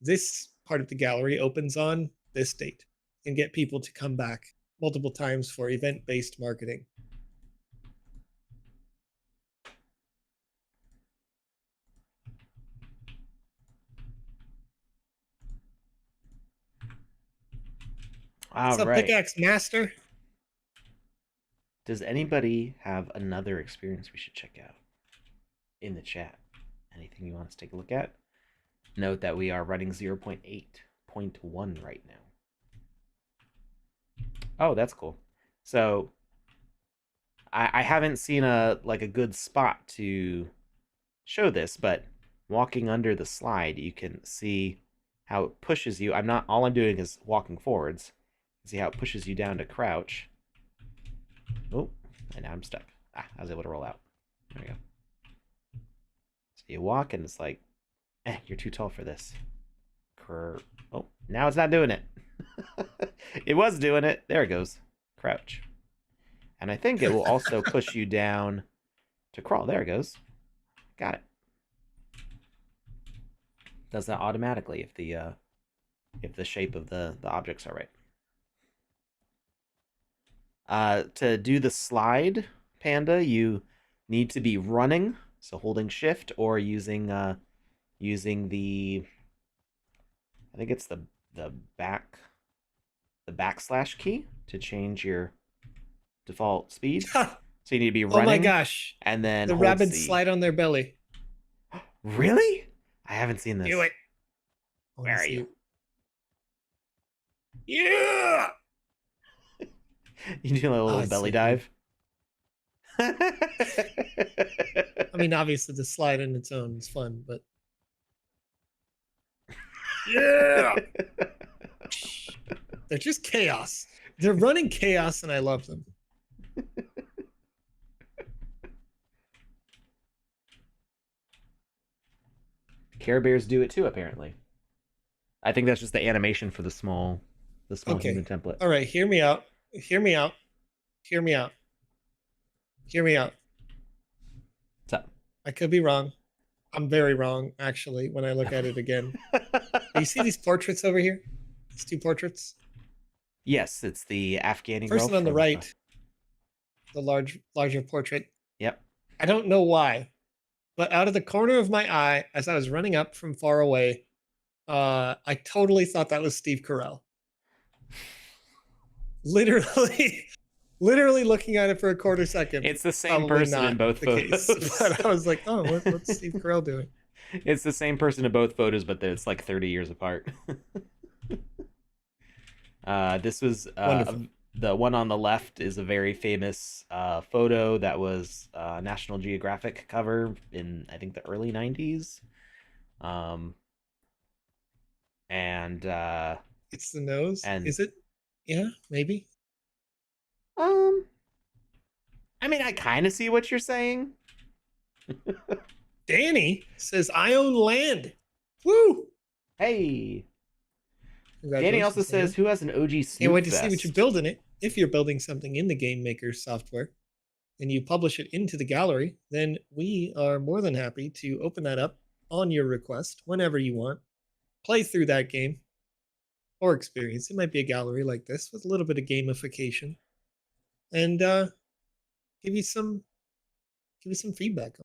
this part of the gallery opens on this date, and get people to come back multiple times for event based marketing. All What's up, right. Pickaxe Master? Does anybody have another experience we should check out in the chat? Anything you want us to take a look at? Note that we are running 0.8.1 right now. Oh, that's cool. So I haven't seen a good spot to show this, but walking under the slide, you can see how it pushes you. All I'm doing is walking forwards. See how it pushes you down to crouch. Oh, and now I'm stuck. I was able to roll out. There we go. So you walk, and it's like, you're too tall for this. Oh, now it's not doing it. It was doing it. There it goes. Crouch. And I think it will also push you down to crawl. There it goes. Got it. Does that automatically if the shape of the objects are right. To do the slide, Panda, you need to be running, so holding shift, or using the, I think it's the backslash key to change your default speed. So you need to be running. Oh my gosh. And then the rabbits slide on their belly. Really? I haven't seen this. Do it. Where are you? Yeah. You do a little belly dive. I mean, obviously the slide in its own is fun, but yeah. They're just chaos. They're running chaos, and I love them. Care Bears do it too, apparently. I think that's just the animation for the small human template. All right, hear me out. Hear me out. Hear me out. Hear me out. What's up? I could be wrong. I'm very wrong, actually, when I look at it again. Do you see these portraits over here? These two portraits? Yes, it's the Afghani Person girl on the right, the larger portrait. Yep. I don't know why, but out of the corner of my eye, as I was running up from far away, I totally thought that was Steve Carell. Literally looking at it for a quarter second. It's the same person in both photos. But I was like, oh, what's Steve Carell doing? It's the same person in both photos, but it's like 30 years apart. This was the one on the left is a very famous photo that was a National Geographic cover in, I think, the early 90s. And it's the nose. And is it? Yeah, maybe. I mean, I kind of see what you're saying. Danny says, I own land. Woo! Hey. Danny also says, who has an OG Snoop Can't wait to vest? see what you're building it. If you're building something in the Game Maker software and you publish it into the gallery, then we are more than happy to open that up on your request whenever you want. Play through that game or experience. It might be a gallery like this with a little bit of gamification, and give you some feedback.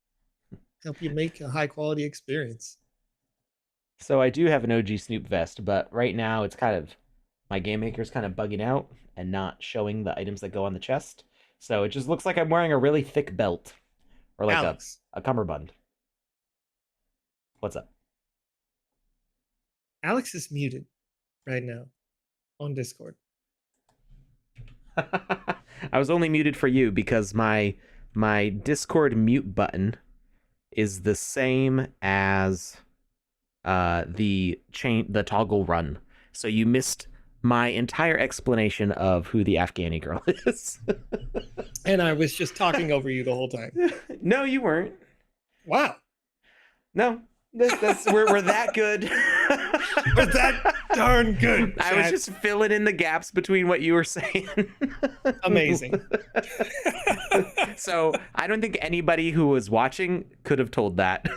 Help you make a high quality experience. So I do have an OG Snoop vest, but right now it's kind of, my Game Maker's kind of bugging out and not showing the items that go on the chest. So it just looks like I'm wearing a really thick belt, or like Alex, a cummerbund. What's up? Alex is muted. right now on Discord. I was only muted for you because my Discord mute button is the same as the toggle run. So you missed my entire explanation of who the Afghani girl is. And I was just talking over you the whole time. No, you weren't. Wow. No, that's we're that good. We're that darn good. I was just filling in the gaps between what you were saying. Amazing. So I don't think anybody who was watching could have told that.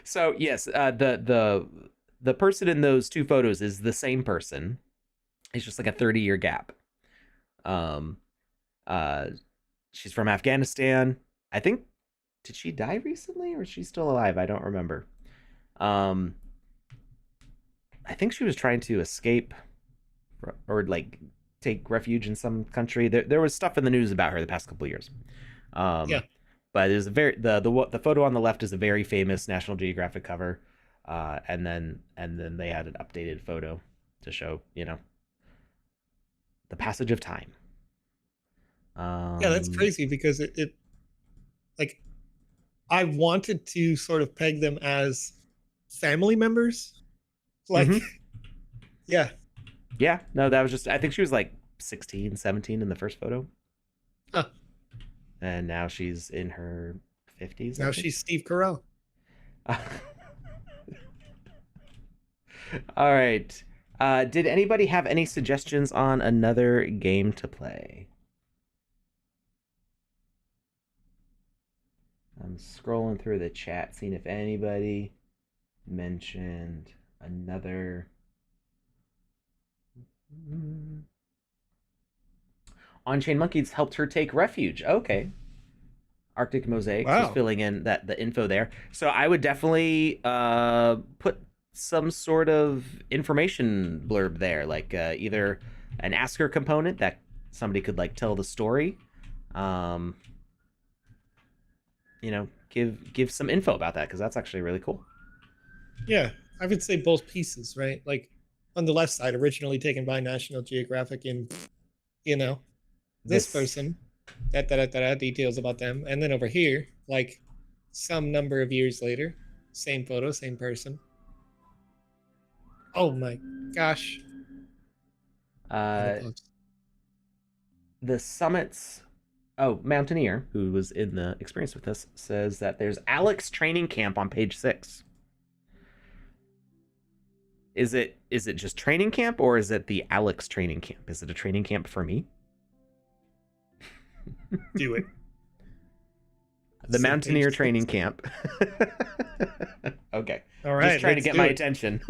So yes, the person in those two photos is the same person. It's just like a 30-year gap. She's from Afghanistan. I think, did she die recently or is she still alive? I don't remember. I think she was trying to escape or like take refuge in some country. There was stuff in the news about her the past couple of years. Yeah. But there's the photo on the left is a very famous National Geographic cover, and then they had an updated photo to show, you know, the passage of time. Yeah, that's crazy because it like I wanted to sort of peg them as family members, like yeah. No, that was just, I think she was like 16, 17 in the first photo. Huh. And now she's in her 50s. Now she's Steve Carell. All right. Did anybody have any suggestions on another game to play? I'm scrolling through the chat, seeing if anybody mentioned another. On-Chain Monkeys helped her take refuge. Okay. Arctic Mosaic was filling in the info there. So I would definitely put some sort of information blurb there, like either an asker component that somebody could like tell the story. You know, give some info about that because that's actually really cool. Yeah, I would say both pieces, right? Like on the left side, originally taken by National Geographic, and you know, this person, details about them, and then over here, like some number of years later, same photo, same person. Oh my gosh. The summits. Oh, Mountaineer, who was in the experience with us, says that there's Alex training camp on page 6. Is it just training camp, or is it the Alex training camp? Is it a training camp for me? Do it. The Mountaineer training camp. Okay. All right. Just trying to get my attention.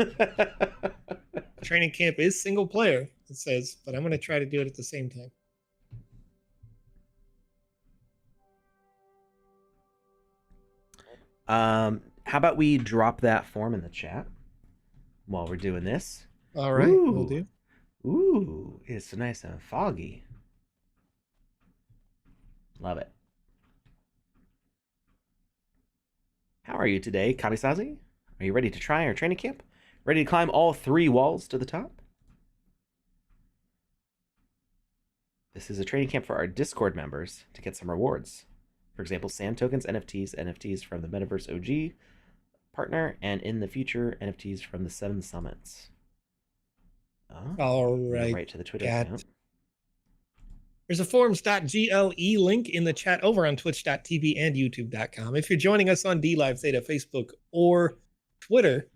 Training camp is single player, it says, but I'm going to try to do it at the same time. How about we drop that form in the chat while we're doing this? All right, we'll do. Ooh, it's nice and foggy. Love it. How are you today, Kamisazi? Are you ready to try our training camp? Ready to climb all 3 walls to the top? This is a training camp for our Discord members to get some rewards. For example, sand tokens, NFTs from the Metaverse OG partner, and in the future, NFTs from the 7 summits. All right. Right to the Twitter account. There's a forums.gle link in the chat over on twitch.tv and youtube.com. If you're joining us on DLive Theta, Facebook, or Twitter,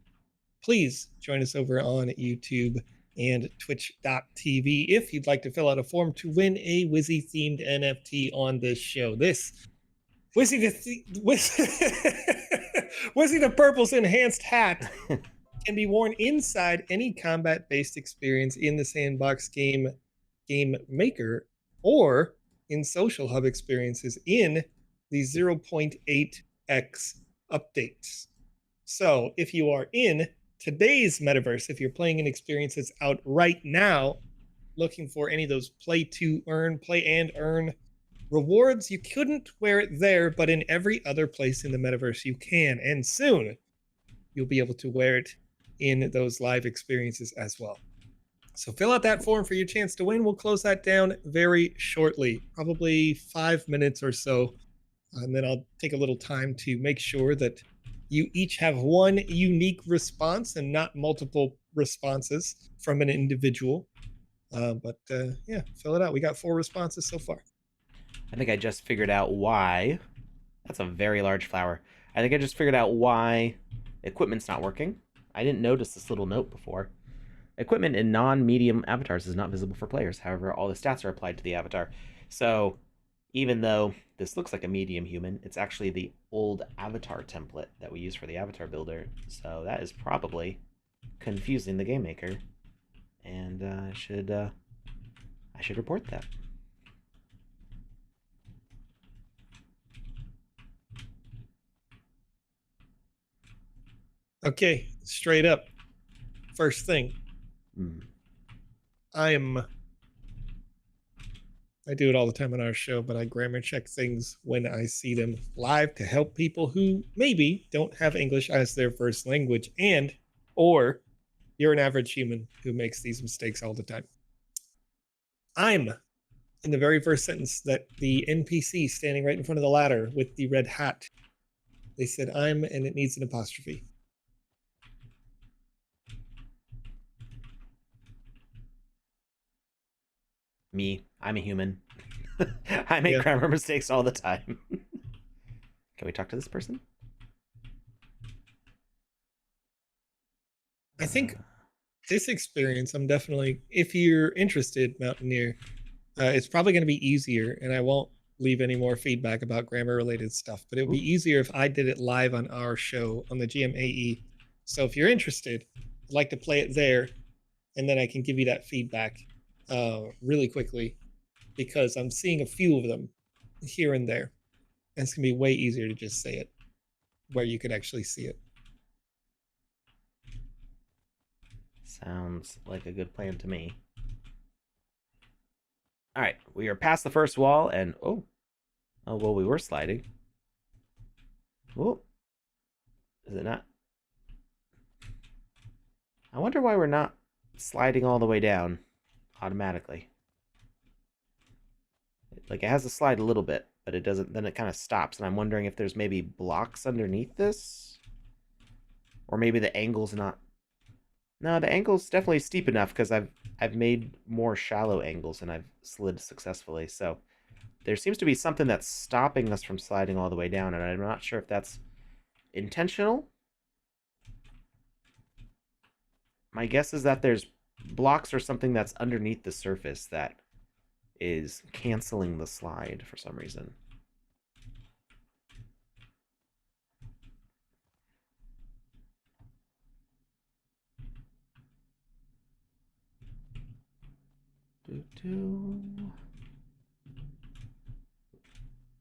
please join us over on YouTube and twitch.tv if you'd like to fill out a form to win a Wizzy-themed NFT on this show. This Wizzy the Purple's enhanced hat can be worn inside any combat-based experience in the Sandbox Game Maker or in Social Hub experiences in the 0.8x updates. So if you are in today's metaverse, if you're playing an experience that's out right now, looking for any of those play and earn rewards, you couldn't wear it there, but in every other place in the metaverse you can. And soon you'll be able to wear it in those live experiences as well. So fill out that form for your chance to win. We'll close that down very shortly, probably 5 minutes or so. And then I'll take a little time to make sure that you each have one unique response and not multiple responses from an individual. Yeah, fill it out. We got 4 responses so far. I think I just figured out why. That's a very large flower. I think I just figured out why equipment's not working. I didn't notice this little note before. Equipment in non-medium avatars is not visible for players. However, all the stats are applied to the avatar. So even though this looks like a medium human, it's actually the old avatar template that we use for the avatar builder. So that is probably confusing the game maker. And I should report that. Okay, straight up. First thing. I do it all the time on our show, but I grammar check things when I see them live to help people who maybe don't have English as their first language, or you're an average human who makes these mistakes all the time. I'm in the very first sentence that the NPC standing right in front of the ladder with the red hat. They said I'm, and it needs an apostrophe. Me, I'm a human. I make grammar mistakes all the time. Can we talk to this person? I think this experience, I'm definitely, if you're interested, Mountaineer, it's probably going to be easier, and I won't leave any more feedback about grammar related stuff, but it would be easier if I did it live on our show on the GMAE. So if you're interested, I'd like to play it there, and then I can give you that feedback really quickly, because I'm seeing a few of them here and there, and it's going to be way easier to just say it where you can actually see it. Sounds like a good plan to me. All right, we are past the first wall, and oh well, we were sliding. Oh, is it not? I wonder why we're not sliding all the way down automatically. Like, it has to slide a little bit, but it doesn't. Then it kind of stops, and I'm wondering if there's maybe blocks underneath this, or maybe the angle's not. No, the angle's definitely steep enough because I've made more shallow angles and I've slid successfully. So there seems to be something that's stopping us from sliding all the way down, and I'm not sure if that's intentional. My guess is that there's blocks or something that's underneath the surface that is canceling the slide for some reason.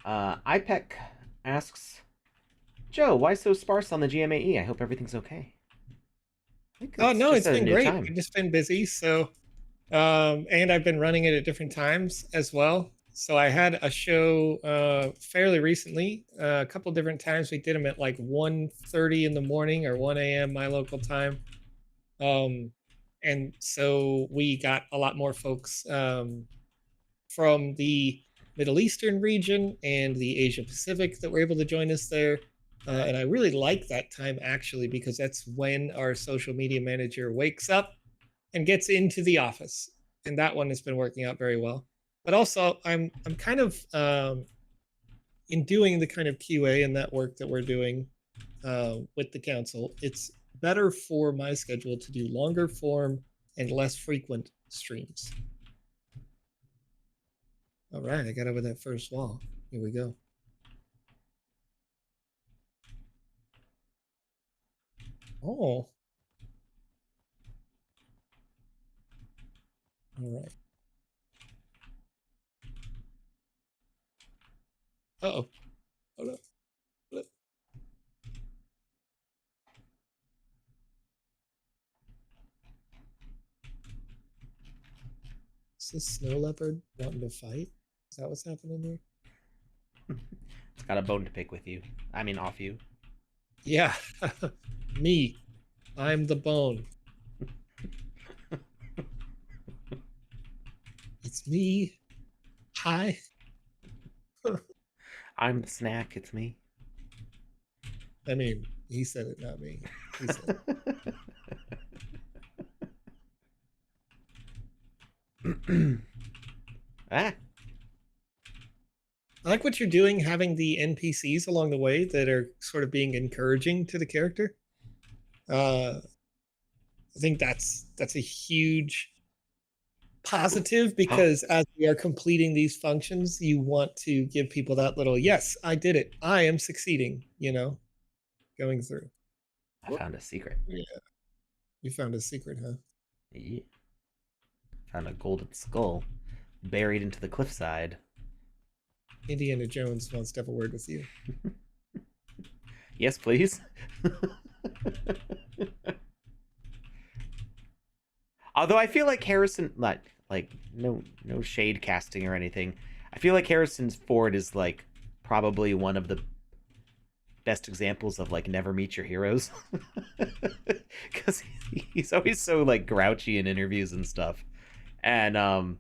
IPEC asks, Joe, why so sparse on the GMAE? I hope everything's okay. Oh no, it's been great. I've just been busy, so and I've been running it at different times as well. So I had a show fairly recently, a couple different times. We did them at like 1:30 in the morning or 1 a.m. my local time. And so we got a lot more folks from the Middle Eastern region and the Asia Pacific that were able to join us there. And I really like that time actually, because that's when our social media manager wakes up and gets into the office. And that one has been working out very well. But also I'm kind of in doing the kind of QA and that work that we're doing with the council, it's better for my schedule to do longer form and less frequent streams. All right, I got over that first wall. Here we go. Oh. All right. Uh-oh. Hold up. Hold up. Is this snow leopard wanting to fight? Is that what's happening here? It's got a bone to pick with you. I mean, off you. Yeah. Me. I'm the bone. It's me. Hi. I'm the snack. It's me. I mean, he said it, not me. He said it. Ah. I like what you're doing, having the NPCs along the way that are sort of being encouraging to the character. I think that's a huge positive, because as we are completing these functions, you want to give people that little, yes, I did it. I am succeeding, going through. I found a secret. Yeah. You found a secret, huh? Yeah. Found a golden skull buried into the cliffside. Indiana Jones wants to have a word with you. Yes, please. Although I feel like Harrison, like no shade casting or anything. I feel like Harrison Ford is like probably one of the best examples of like never meet your heroes, because he's always so like grouchy in interviews and stuff, and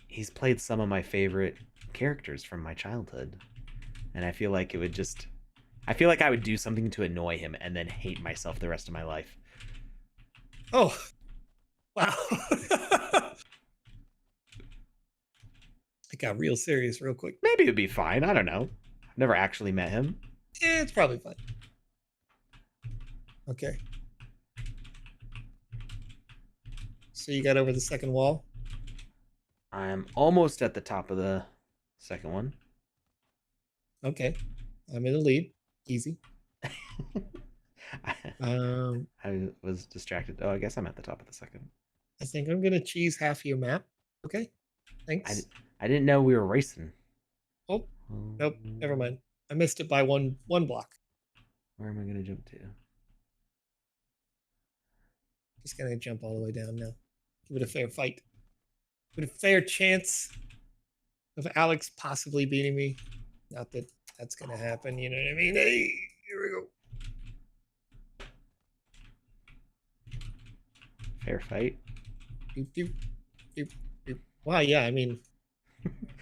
he's played some of my favorite characters from my childhood, and I feel like I feel like I would do something to annoy him and then hate myself the rest of my life. Oh, wow. It got real serious real quick. Maybe it'd be fine. I don't know. I've never actually met him. Yeah, it's probably fine. Okay. So you got over the second wall? I'm almost at the top of the second one. Okay. I'm in the lead. Easy. I was distracted. Oh, I guess I'm at the top of the second. I think I'm gonna cheese half your map. Okay. Thanks. I didn't know we were racing. Oh, nope. Never mind. I missed it by one block. Where am I gonna jump to? Just gonna jump all the way down now. Give it a fair fight. Give it a fair chance of Alex possibly beating me. Not that that's gonna happen. You know what I mean? Hey, here we go. Fair fight. Doop, doop, doop, doop. Wow, yeah, I mean,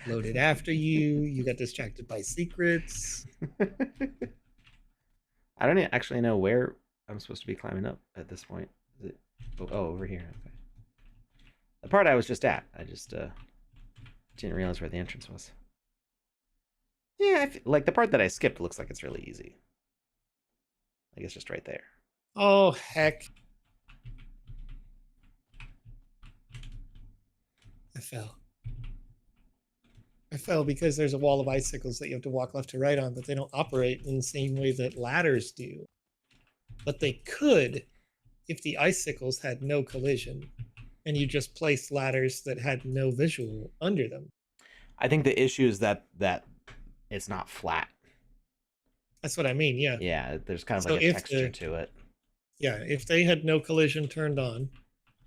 loaded after you. You got distracted by secrets. I don't actually know where I'm supposed to be climbing up at this point. Is it? Oh, over here. Okay. The part I was just at. I just didn't realize where the entrance was. Yeah, like the part that I skipped looks like it's really easy. Like it's just right there. Oh, heck. I fell. I fell because there's a wall of icicles that you have to walk left to right on, but they don't operate in the same way that ladders do. But they could if the icicles had no collision and you just placed ladders that had no visual under them. I think the issue is that it's not flat. That's what I mean, yeah. Yeah, there's kind of like a texture to it. Yeah, if they had no collision turned on,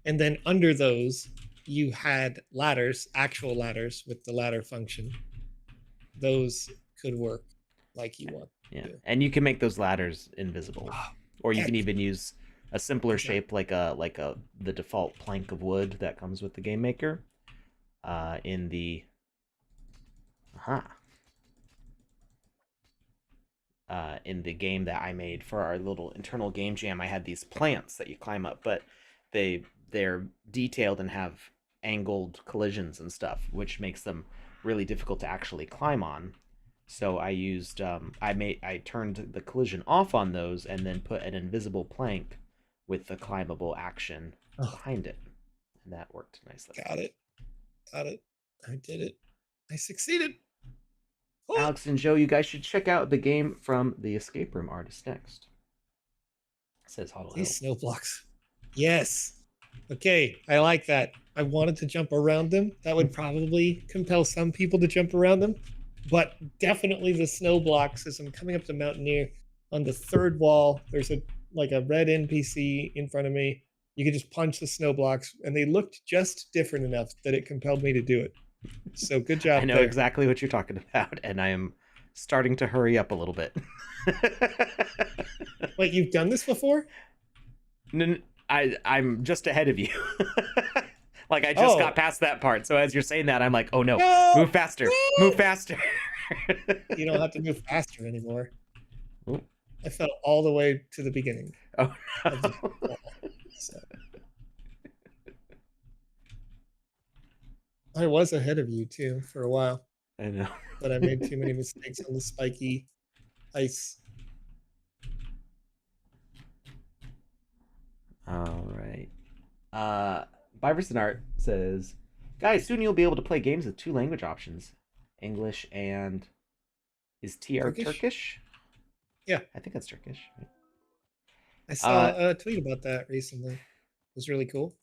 and then under those you had ladders, actual ladders with the ladder function, those could work like you want. Yeah, and you can make those ladders invisible, or you can even use a simpler shape like the default plank of wood that comes with the Game Maker. In the in the game that I made for our little internal game jam, I had these plants that you climb up, but they're detailed and have angled collisions and stuff, which makes them really difficult to actually climb on. So I used I turned the collision off on those and then put an invisible plank with the climbable action behind it, and that worked nicely. Got it. I did it. I succeeded. Oh. Alex and Joe, you guys should check out the game from the escape room artist next. It says Huddle Hill. These snow blocks. Yes. Okay, I like that. I wanted to jump around them. That would probably compel some people to jump around them. But definitely the snow blocks, as I'm coming up to Mountaineer, on the third wall, there's a red NPC in front of me. You could just punch the snow blocks, and they looked just different enough that it compelled me to do it. So good job I know there. exactly what you're talking about, and I am starting to hurry up a little bit. Wait, you've done this before? I'm just ahead of you. Like I just got Oh. past that part. So as you're saying that, I'm like, oh no, No! move faster, No! move faster. You don't have to move faster anymore. Ooh. I fell all the way to the beginning Oh of the no. wall. So I was ahead of you too for a while, I know. but I made too many mistakes on the spiky ice. All right. Byverson Art says, guys, soon you'll be able to play games with 2 language options, English and is TR Turkish? Yeah, I think that's Turkish. Right? I saw a tweet about that recently. It was really cool.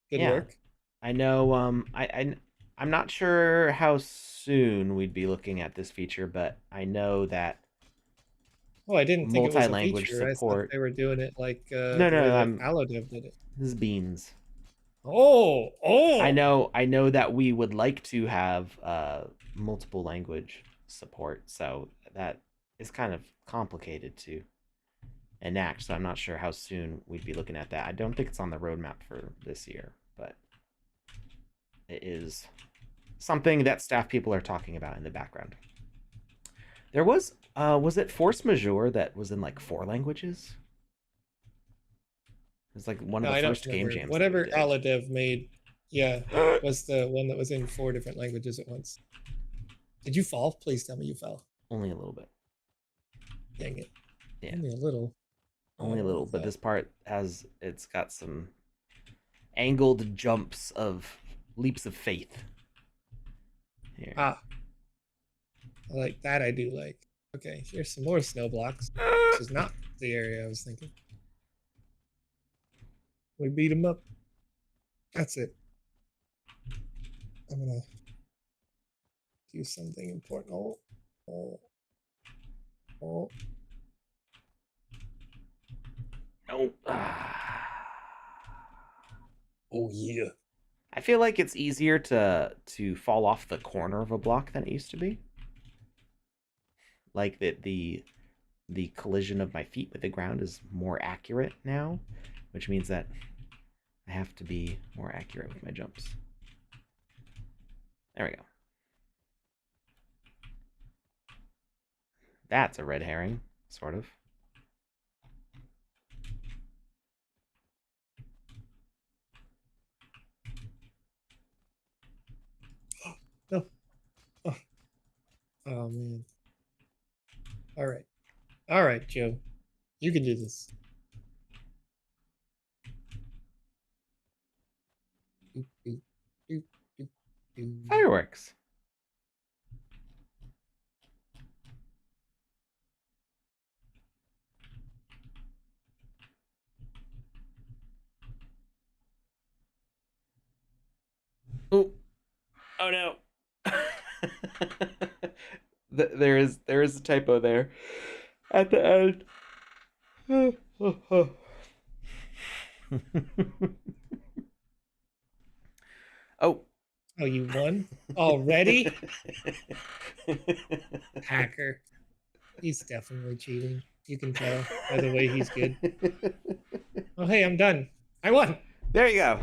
Good yeah, work. I know. I'm not sure how soon we'd be looking at this feature, but I know that Oh, I didn't think it was a multi-language feature. I thought support. they were doing it like No, the no, way no. that Allodev did it. This is beans. Oh, I oh! know. I know that we would like to have multiple language support, so that is kind of complicated to enact. So I'm not sure how soon we'd be looking at that. I don't think it's on the roadmap for this year, but it is something that staff people are talking about in the background. There was it Force Majeure that was in like 4 languages? It was like one of No, the I don't first game remember. jams that we Whatever did. Allodev made, yeah, was the one that was in 4 different languages at once. Did you fall? Please tell me you fell. Only a little bit. Dang it. Yeah. Only a little. Only a little, but this part it's got some angled jumps of leaps of faith. Here. Ah. I like that. I do like. Okay, here's some more snow blocks. This is not the area I was thinking. We beat them up. That's it. I'm gonna do something important. Oh. No. Oh yeah. I feel like it's easier to fall off the corner of a block than it used to be. Like that the collision of my feet with the ground is more accurate now, which means that I have to be more accurate with my jumps. There we go. That's a red herring, sort of. No. Oh. Oh man. All right. All right, Joe. You can do this. Fireworks. Oh, oh no. there is a typo there at the end. Oh. Oh, you won already? Hacker. He's definitely cheating. You can tell by the way he's good. Oh, hey, I'm done. I won. There you go.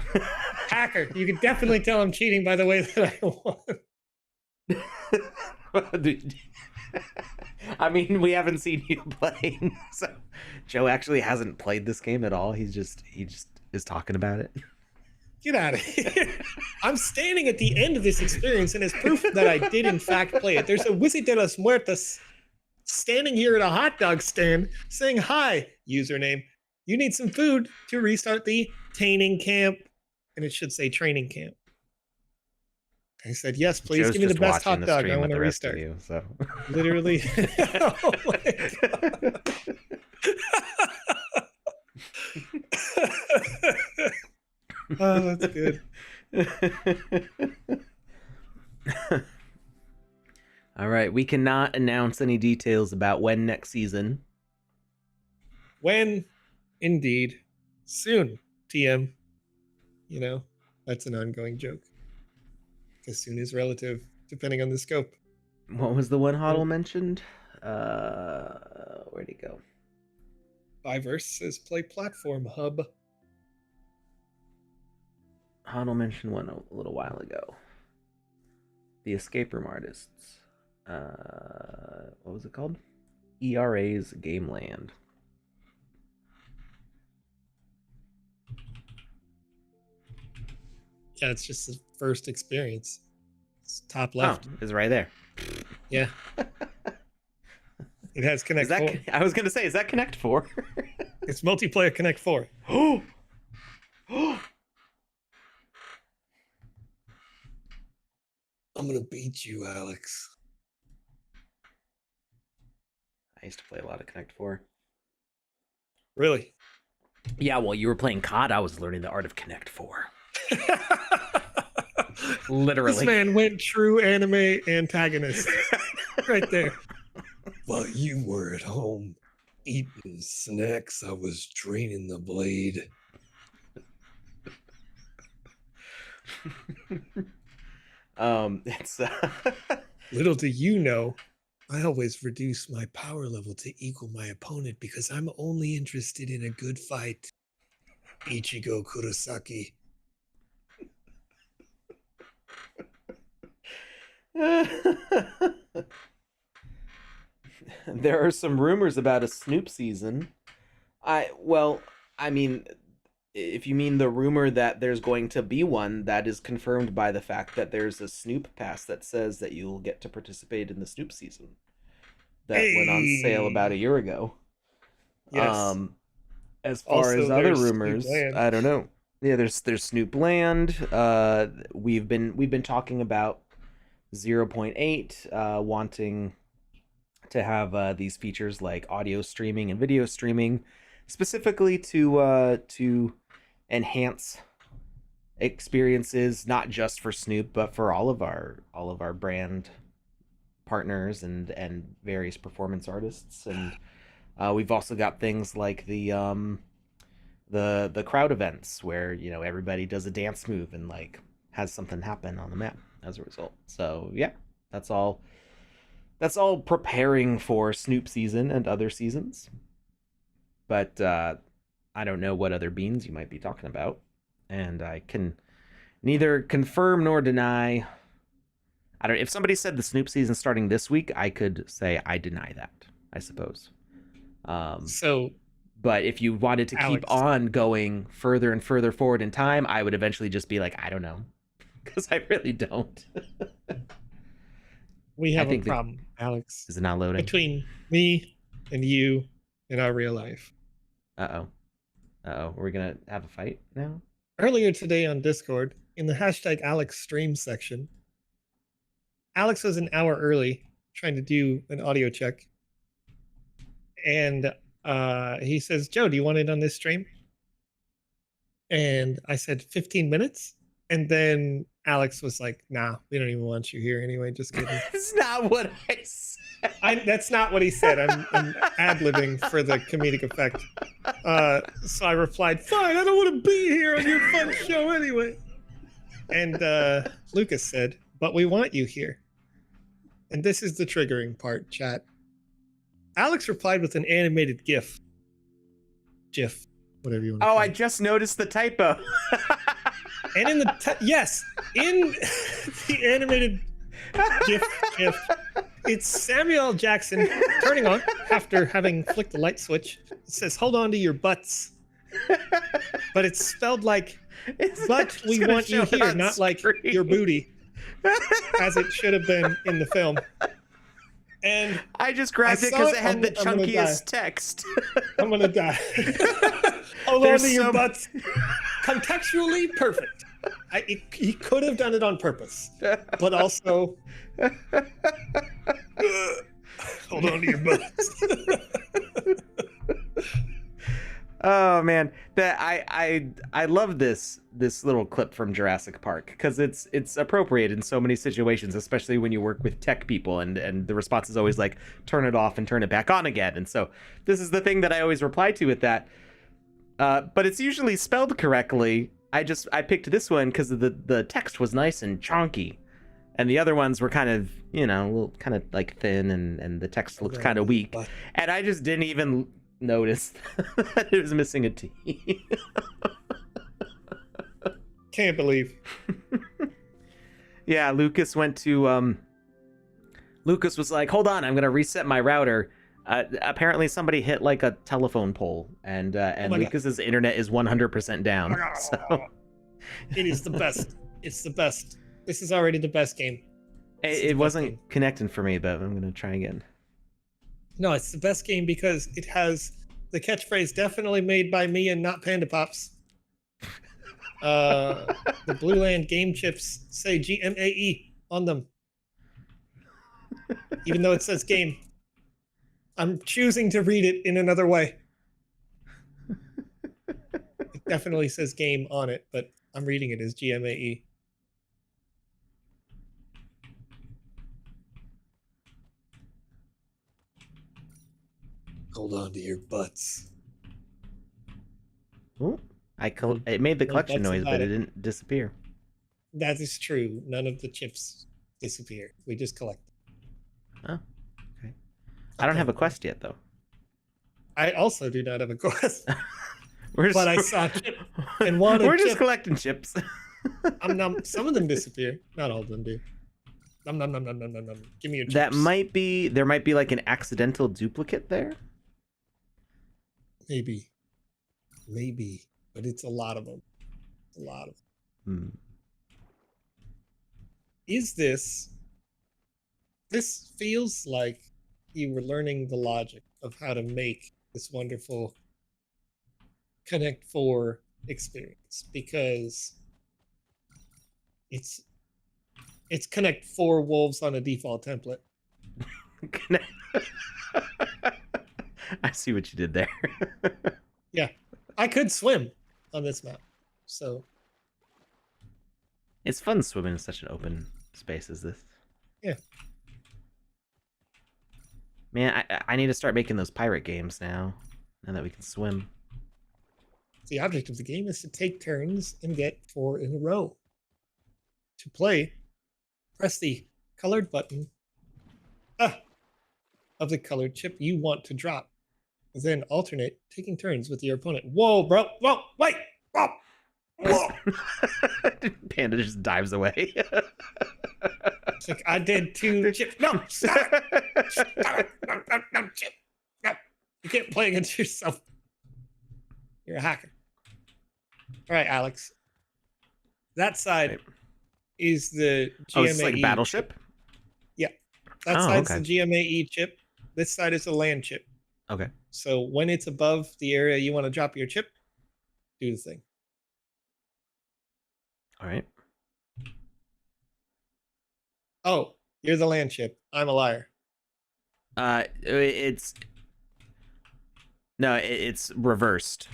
Hacker. You can definitely tell I'm cheating by the way that I won. I mean, we haven't seen you playing, so Joe actually hasn't played this game at all. He just is talking about it. Get out of here. I'm standing at the end of this experience, and it's proof that I did, in fact, play it. There's a Wizard de los Muertos standing here at a hot dog stand saying, hi, username. You need some food to restart the training camp. And it should say training camp. I said, yes, please Joe's give me the best hot dog. I want to restart. You, so. Literally. Oh my God. Oh, that's good. All right, we cannot announce any details about when next season. When, indeed, soon. TM. You know, that's an ongoing joke. As soon as relative, depending on the scope. What was the one Hoddle mentioned? Where'd he go? Fiverse says play platform hub. Hoddle mentioned one a little while ago. The Escape Room Artists. What was it called? ERA's Game Land. Yeah, it's just the first experience. It's top left. Oh, it's right there. Yeah. It has Connect 4. I was going to say, is that Connect 4? It's multiplayer Connect 4. Oh! I'm going to beat you, Alex. I used to play a lot of Connect 4. Really? Yeah, while you were playing COD, I was learning the art of Connect 4. Literally. This man went true anime antagonist. Right there. While you were at home eating snacks, I was draining the blade. It's Little do you know, I always reduce my power level to equal my opponent because I'm only interested in a good fight. Ichigo Kurosaki. There are some rumors about a Snoop season. I mean, if you mean the rumor that there's going to be one, that is confirmed by the fact that there's a Snoop pass that says that you'll get to participate in the Snoop season. That went on sale about a year ago. Yes. As far Also, as other there's rumors, Snoop Land. I don't know. Yeah, there's Snoop Land. We've been talking about 0.8 wanting to have these features like audio streaming and video streaming, specifically to enhance experiences not just for Snoop but for all of our brand partners and various performance artists. And we've also got things like the crowd events where, you know, everybody does a dance move and like has something happen on the map as a result. So yeah, that's all preparing for Snoop season and other seasons. But I don't know what other beans you might be talking about, and I can neither confirm nor deny. I don't. If somebody said the Snoop season starting this week, I could say I deny that, I suppose. But if you wanted to Alex, keep on going further and further forward in time, I would eventually just be like, I don't know, because I really don't. We have a problem, Alex. Is it not loading? Between me and you in our real life. Uh-oh. We're going to have a fight now? Earlier today on Discord, in the hashtag Alex stream section, Alex was an hour early trying to do an audio check. And he says, Joe, do you want it on this stream? And I said, 15 minutes? And then Alex was like, nah, we don't even want you here anyway. Just kidding. That's not what I said. That's not what he said. I'm ad-libbing for the comedic effect. So I replied, fine, I don't want to be here on your fun show anyway. And Lucas said, but we want you here. And this is the triggering part, chat. Alex replied with an animated GIF. GIF, whatever you want to call it. I just noticed the typo. And in the in the animated GIF, it's Samuel L. Jackson turning on after having flicked the light switch. It says, "Hold on to your butts," but it's spelled like "but we want you here," not like your booty, as it should have been in the film. And I just grabbed it because it had the chunkiest text. I'm gonna die. Hold on to your butts. Contextually perfect. He could have done it on purpose, but also hold on to your butts. Oh man, that I love this little clip from Jurassic Park because it's appropriate in so many situations, especially when you work with tech people and the response is always like turn it off and turn it back on again. And so this is the thing that I always reply to with that. But it's usually spelled correctly. I picked this one because the text was nice and chonky. And the other ones were kind of, you know, a little kind of like thin, and the text looked kind of weak. And I just didn't even notice that it was missing a T. Can't believe. Yeah, Lucas went to Lucas was like, hold on, I'm gonna reset my router. Apparently somebody hit like a telephone pole, and Lucas's internet is 100% down. So it is the best. It's the best. This is already the best game. It wasn't connecting for me, but I'm gonna try again. No, it's the best game because it has the catchphrase "definitely made by me and not PandaPops." The Blue Land game chips say GMAE on them, even though it says game. I'm choosing to read it in another way. It definitely says game on it, but I'm reading it as GMAE. Hold on to your butts. Ooh, it made the collection noise, but it didn't disappear. That is true. None of the chips disappear. We just collect them. Oh, okay. I don't have a quest yet, though. I also do not have a quest. But I saw a chip and wanted We're just collecting chips. Some of them disappear. Not all of them do. Nom, nom, nom, nom, nom, nom, nom. Give me your chips. There might be like an accidental duplicate there. Maybe, but it's a lot of them. A lot of them. Is this feels like you were learning the logic of how to make this wonderful Connect 4 experience, because it's Connect 4 wolves on a default template. I see what you did there. Yeah, I could swim on this map, so it's fun swimming in such an open space as this. Yeah. Man, I need to start making those pirate games now that we can swim. The object of the game is to take turns and get 4 in a row. To play, press the colored button of the colored chip you want to drop. Then alternate, taking turns with your opponent. Whoa, bro! Whoa, wait! Whoa! Whoa! Panda just dives away. It's like, I did 2 chips. No, stop it! Stop it! No, chip. No. You can't play against yourself. You're a hacker. All right, Alex. That side is the GMAE. Oh, it's like Battleship? Yeah. That side's the GMAE chip. This side is a land chip. Okay. So when it's above the area you want to drop your chip, do the thing. All right. Oh, you're the land chip. I'm a liar. It's reversed.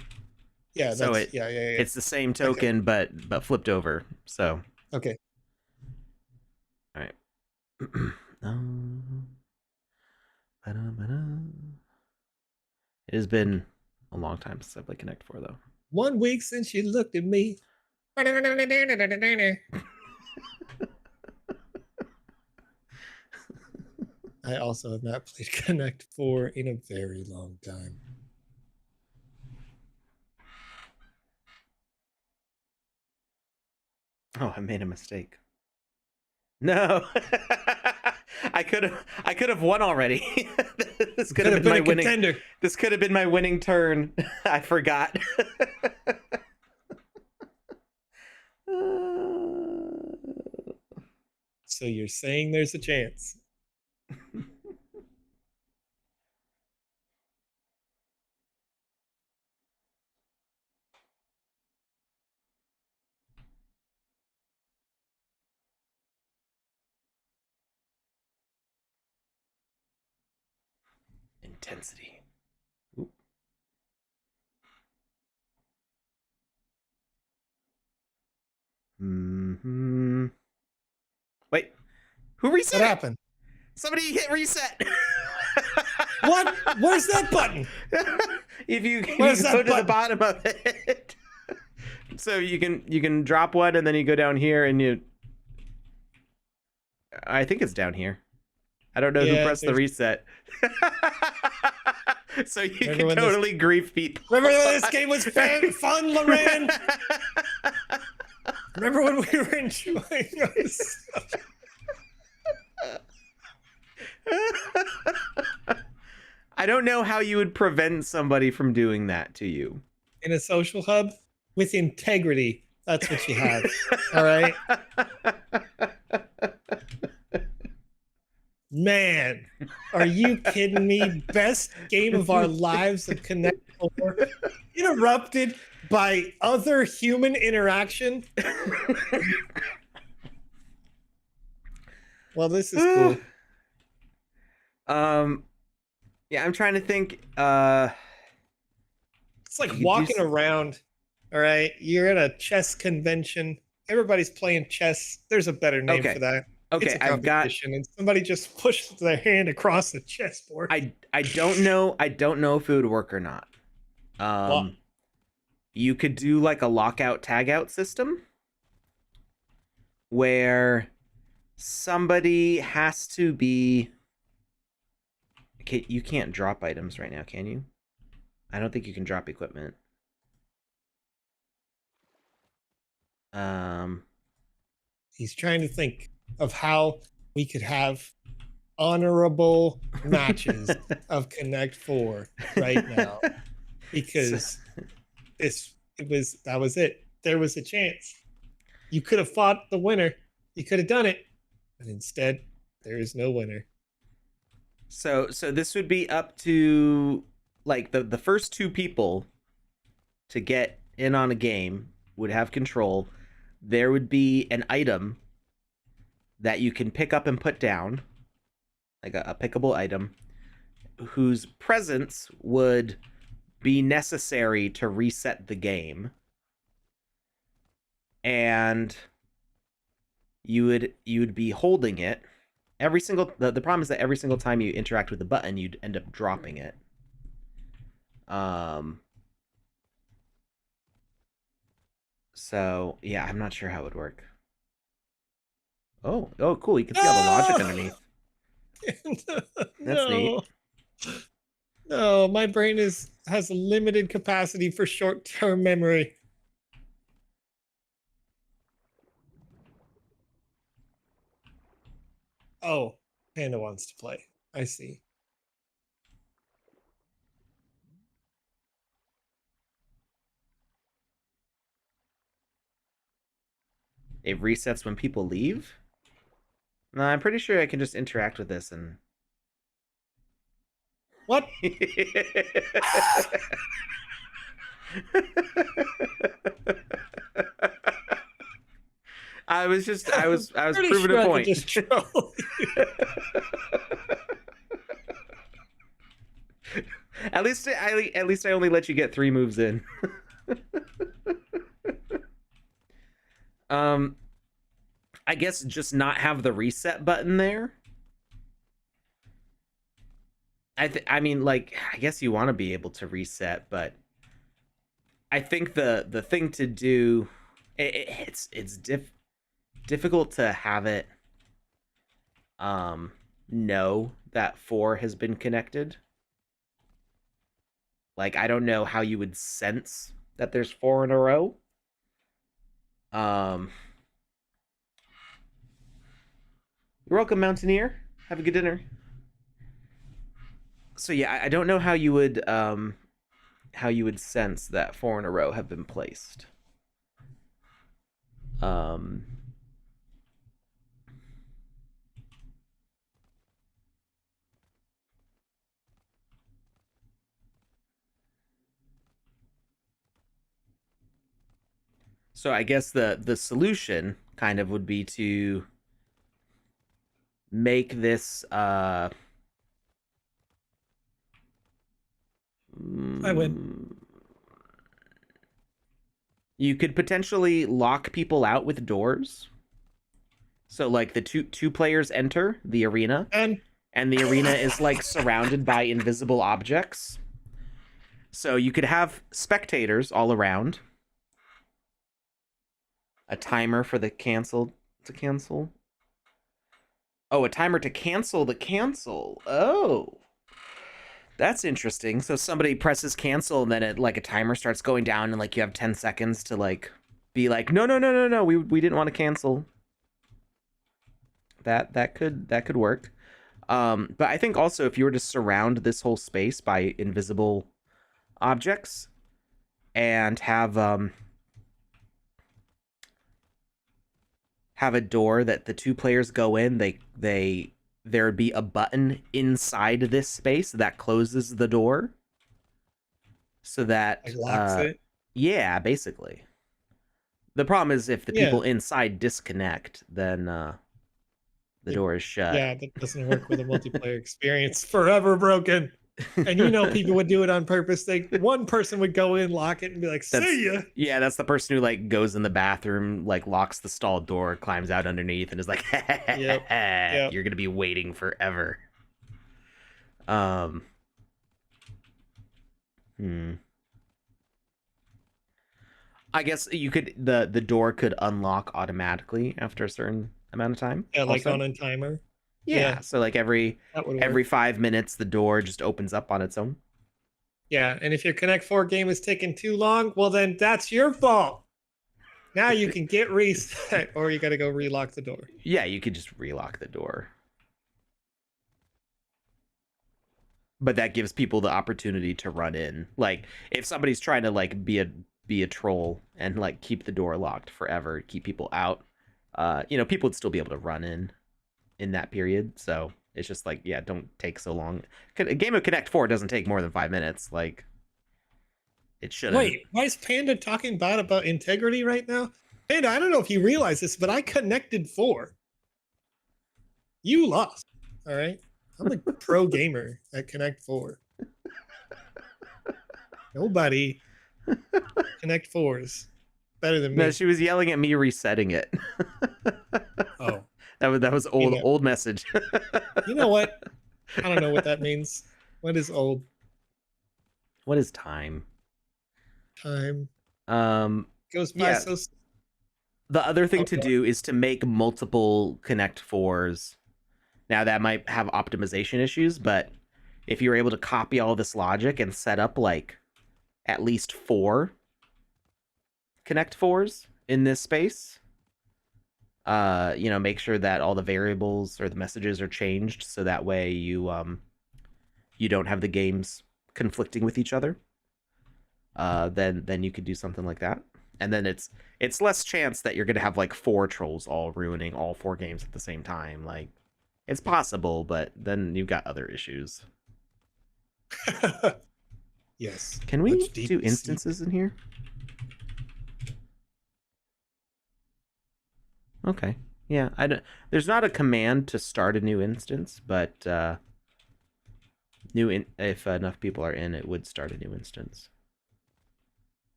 Yeah. So yeah. It's the same token, but flipped over. So. Okay. All right. It has been a long time since I played Connect 4, though. 1 week since you looked at me. I also have not played Connect 4 in a very long time. Oh, I made a mistake. No. I could have won already. This could have been my winning contender. This could have been my winning turn. I forgot. So you're saying there's a chance? Intensity. Oop. Wait, who reset? What happened? Somebody hit reset. What? Where's that button? If you go to the bottom of it, so you can drop one, and then you go down here, and you. I think it's down here. I don't know who Yeah, pressed the reset. So you can Remember totally grief people. Remember when this game was fun, Loren? Remember when we were enjoying this? I don't know how you would prevent somebody from doing that to you. In a social hub with integrity. That's what you have. All right. Man, are you kidding me? Best game of our lives of Connect 4, interrupted by other human interaction. Well, this is cool. Yeah, I'm trying to think. It's like walking around. All right, you're at a chess convention. Everybody's playing chess. There's a better name for that. Okay, it's a competition, and somebody just pushed their hand across the chessboard. I don't know. I don't know if it would work or not. You could do like a lockout tagout system where somebody has to be. Okay, you can't drop items right now, can you? I don't think you can drop equipment. He's trying to think of how we could have honorable matches of Connect 4 right now, because that was it. There was a chance. You could have fought the winner. You could have done it, but instead, there is no winner. So this would be up to like the first two people to get in on a game would have control. There would be an item that you can pick up and put down, like a pickable item, whose presence would be necessary to reset the game. And you would be holding it every single. The problem is that every single time you interact with the button, you'd end up dropping it. So yeah, I'm not sure how it would work. Oh, cool! You can see all the logic underneath. That's neat. No, my brain has a limited capacity for short-term memory. Oh, Panda wants to play. I see. It resets when people leave? No, I'm pretty sure I can just interact with this and... What? I was proving a point. At least I only let you get 3 moves in. I guess just not have the reset button there. I mean, like, I guess you want to be able to reset, but I think the thing to do, it's difficult to have it know that 4 has been connected. Like, I don't know how you would sense that there's 4 in a row. You're welcome, Mountaineer. Have a good dinner. So yeah, I don't know how you would sense that 4 in a row have been placed. So I guess the solution kind of would be to make this I win. You could potentially lock people out with doors. So like the two players enter the arena, and the arena is like surrounded by invisible objects. So you could have spectators all around. A timer for the cancel to cancel. Oh, a timer to cancel the cancel. Oh, that's interesting. So somebody presses cancel and then it like a timer starts going down and like you have 10 seconds to like be like, no, no, no, no, no, we didn't want to cancel. That could work. But I think also if you were to surround this whole space by invisible objects and have a door that the two players go in, there'd be a button inside this space that closes the door so that Like locks it. yeah, basically. The problem is if the Yeah. people inside disconnect, then the door is shut. Yeah, that doesn't work with a multiplayer experience. Forever broken. And you know people would do it on purpose. One person would go in, lock it, and be like, "See ya." Yeah, that's the person who like goes in the bathroom, like locks the stall door, climbs out underneath, and is like, Yep. "You're gonna be waiting forever." I guess you could the door could unlock automatically after a certain amount of time. Yeah, like also. on a timer. Yeah, so like every That would work. 5 minutes the door just opens up on its own. Yeah, and if your Connect 4 game is taking too long, well then that's your fault. Now you can get reset, or you got to go relock the door. Yeah, you could just relock the door. But that gives people the opportunity to run in. Like if somebody's trying to like be a troll and like keep the door locked forever, keep people out, people would still be able to run in that period. So it's just like, yeah, don't take so long. A game of Connect 4 doesn't take more than 5 minutes. Like it shouldn't. Wait, why is Panda talking about integrity right now? Panda, I don't know if you realize this, but I connected 4. You lost. All right. I'm a pro gamer at Connect 4. Nobody Connect 4s better than me. No, she was yelling at me resetting it. Oh. That was old message. You know what? I don't know what that means. What is old? What is time? Time. Goes by yeah. so. The other thing to do is to make multiple Connect 4s. Now that might have optimization issues, but if you're able to copy all this logic and set up like at least 4 Connect 4s in this space, make sure that all the variables or the messages are changed so that way you don't have the games conflicting with each other. Then you could do something like that. And then it's less chance that you're going to have like 4 trolls all ruining all 4 games at the same time. Like it's possible, but then you've got other issues. Yes. Can we do instances in here? Okay. Yeah, there's not a command to start a new instance, but if enough people are in, it would start a new instance.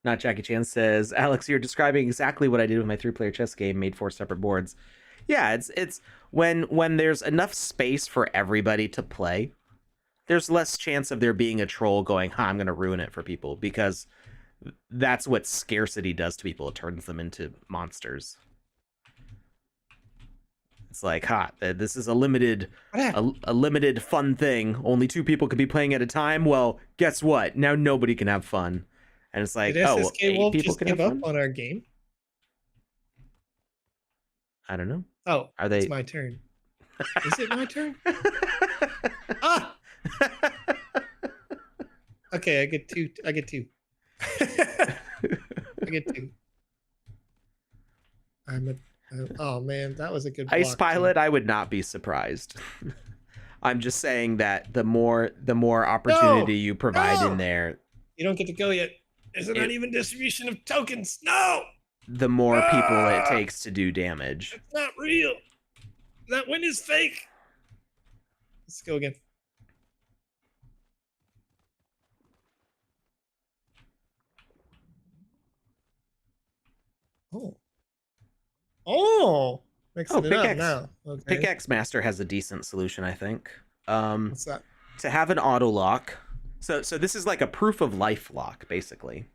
Not Jackie Chan says, Alex, you're describing exactly what I did with my 3-player chess game, made 4 separate boards. Yeah, it's when there's enough space for everybody to play, there's less chance of there being a troll going, I'm going to ruin it for people, because that's what scarcity does to people. It turns them into monsters. It's like, this is a limited fun thing. Only 2 people can be playing at a time. Well, guess what? Now nobody can have fun. And it's like, did SSK Wolf people just give up on our game? I don't know. Oh, are they? It's my turn. Is it my turn? Ah! Okay, I get 2. I get 2. I get 2. Oh man, that was a good block. Ice Pilot, too. I would not be surprised. I'm just saying that the more opportunity you provide in there, you don't get to go yet. There's an uneven distribution of tokens. No. The more people it takes to do damage. It's not real. That win is fake. Let's go again. Oh. Mixing it up now. Okay. Pickaxe Master has a decent solution, I think. What's that? To have an auto lock. So this is like a proof of life lock, basically.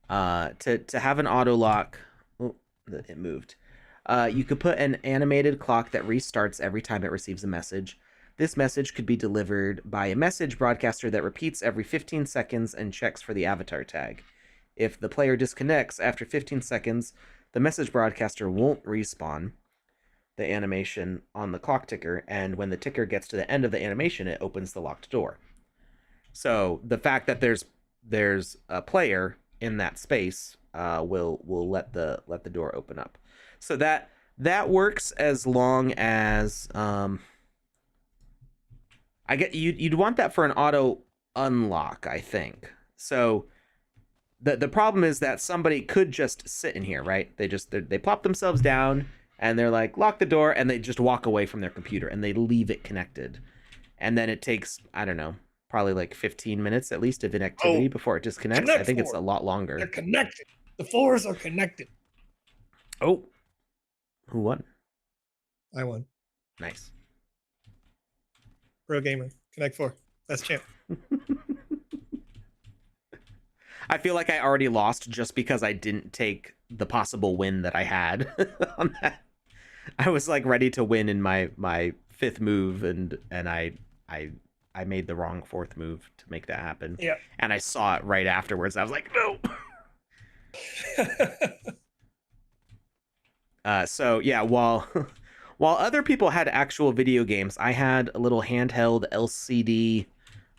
To have an auto lock, oh, it moved. You could put an animated clock that restarts every time it receives a message. This message could be delivered by a message broadcaster that repeats every 15 seconds and checks for the avatar tag. If the player disconnects after 15 seconds, the message broadcaster won't respawn the animation on the clock ticker, and when the ticker gets to the end of the animation, it opens the locked door. So the fact that there's a player in that space will let the door open up. So that works as long as I get you'd want that for an auto unlock, I think. So the problem is that somebody could just sit in here, right? They plop themselves down and they're like, lock the door, and they just walk away from their computer and they leave it connected. And then it takes, I don't know, probably like 15 minutes at least of inactivity before it disconnects. I think it's a lot longer. They're connected. The floors are connected. Oh. Who won? I won. Nice. Pro gamer. Connect 4. Best champ. I feel like I already lost just because I didn't take the possible win that I had on that. I was like ready to win in my fifth move, and I made the wrong fourth move to make that happen. Yeah. And I saw it right afterwards. I was like, no. So yeah, while other people had actual video games, I had a little handheld LCD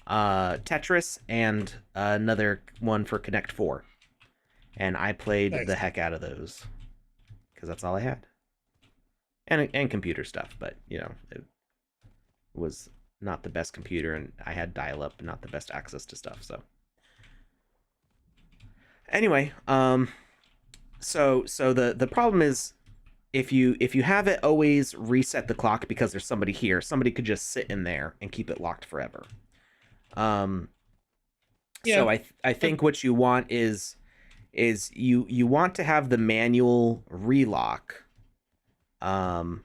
Tetris and another one for Connect 4. And I played the heck out of those because that's all I had. And computer stuff, but you know, it was not the best computer, and I had dial-up, not the best access to stuff. So anyway, so the problem is if you have it always reset the clock because there's somebody here, somebody could just sit in there and keep it locked forever. Yeah. So I think what you want is you want to have the manual relock. And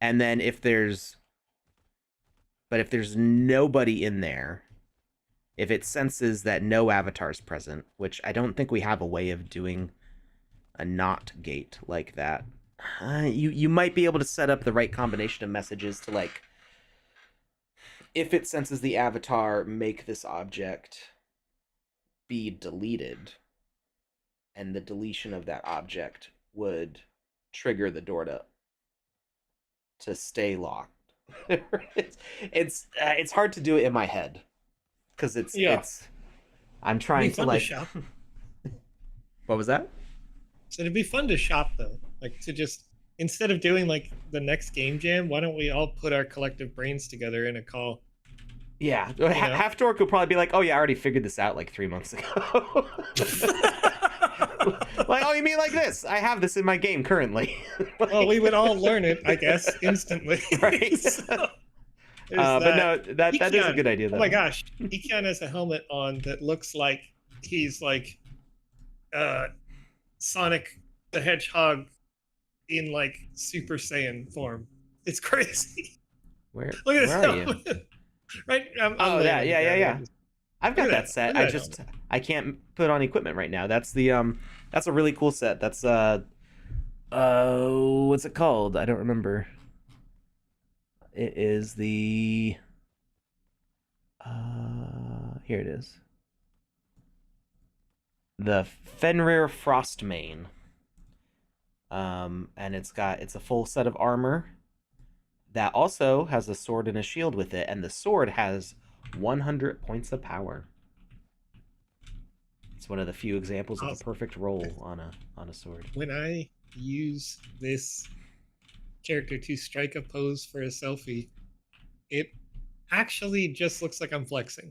then if there's nobody in there, if it senses that no avatar's present, which I don't think we have a way of doing a not gate like that, you might be able to set up the right combination of messages to, like, if it senses the avatar, make this object be deleted, and the deletion of that object would trigger the door to stay locked. It's hard to do it in my head because it's I'm trying to, like, shop. What was that? So it'd be fun to shop though, like to just, instead of doing like the next game jam, why don't we all put our collective brains together in a call? Yeah, Half Dork would probably be like, oh yeah, I already figured this out like 3 months ago. Like, oh, you mean like this? I have this in my game currently. Like, well, we would all learn it, I guess, instantly. Right. So, but no, that is a good idea though. Oh my gosh, Ekion has a helmet on that looks like he's like Sonic the Hedgehog in like Super Saiyan form. It's crazy. Where? Look at where this are you? Right. Oh yeah. I've got that set. I can't put on equipment right now. That's a really cool set. That's what's it called? I don't remember. It is the here it is. The Fenrir Frostmane. And it's a full set of armor that also has a sword and a shield with it, and the sword has 100 points of power. It's one of the few examples of a perfect roll on a sword. When I use this character to strike a pose for a selfie, it actually just looks like I'm flexing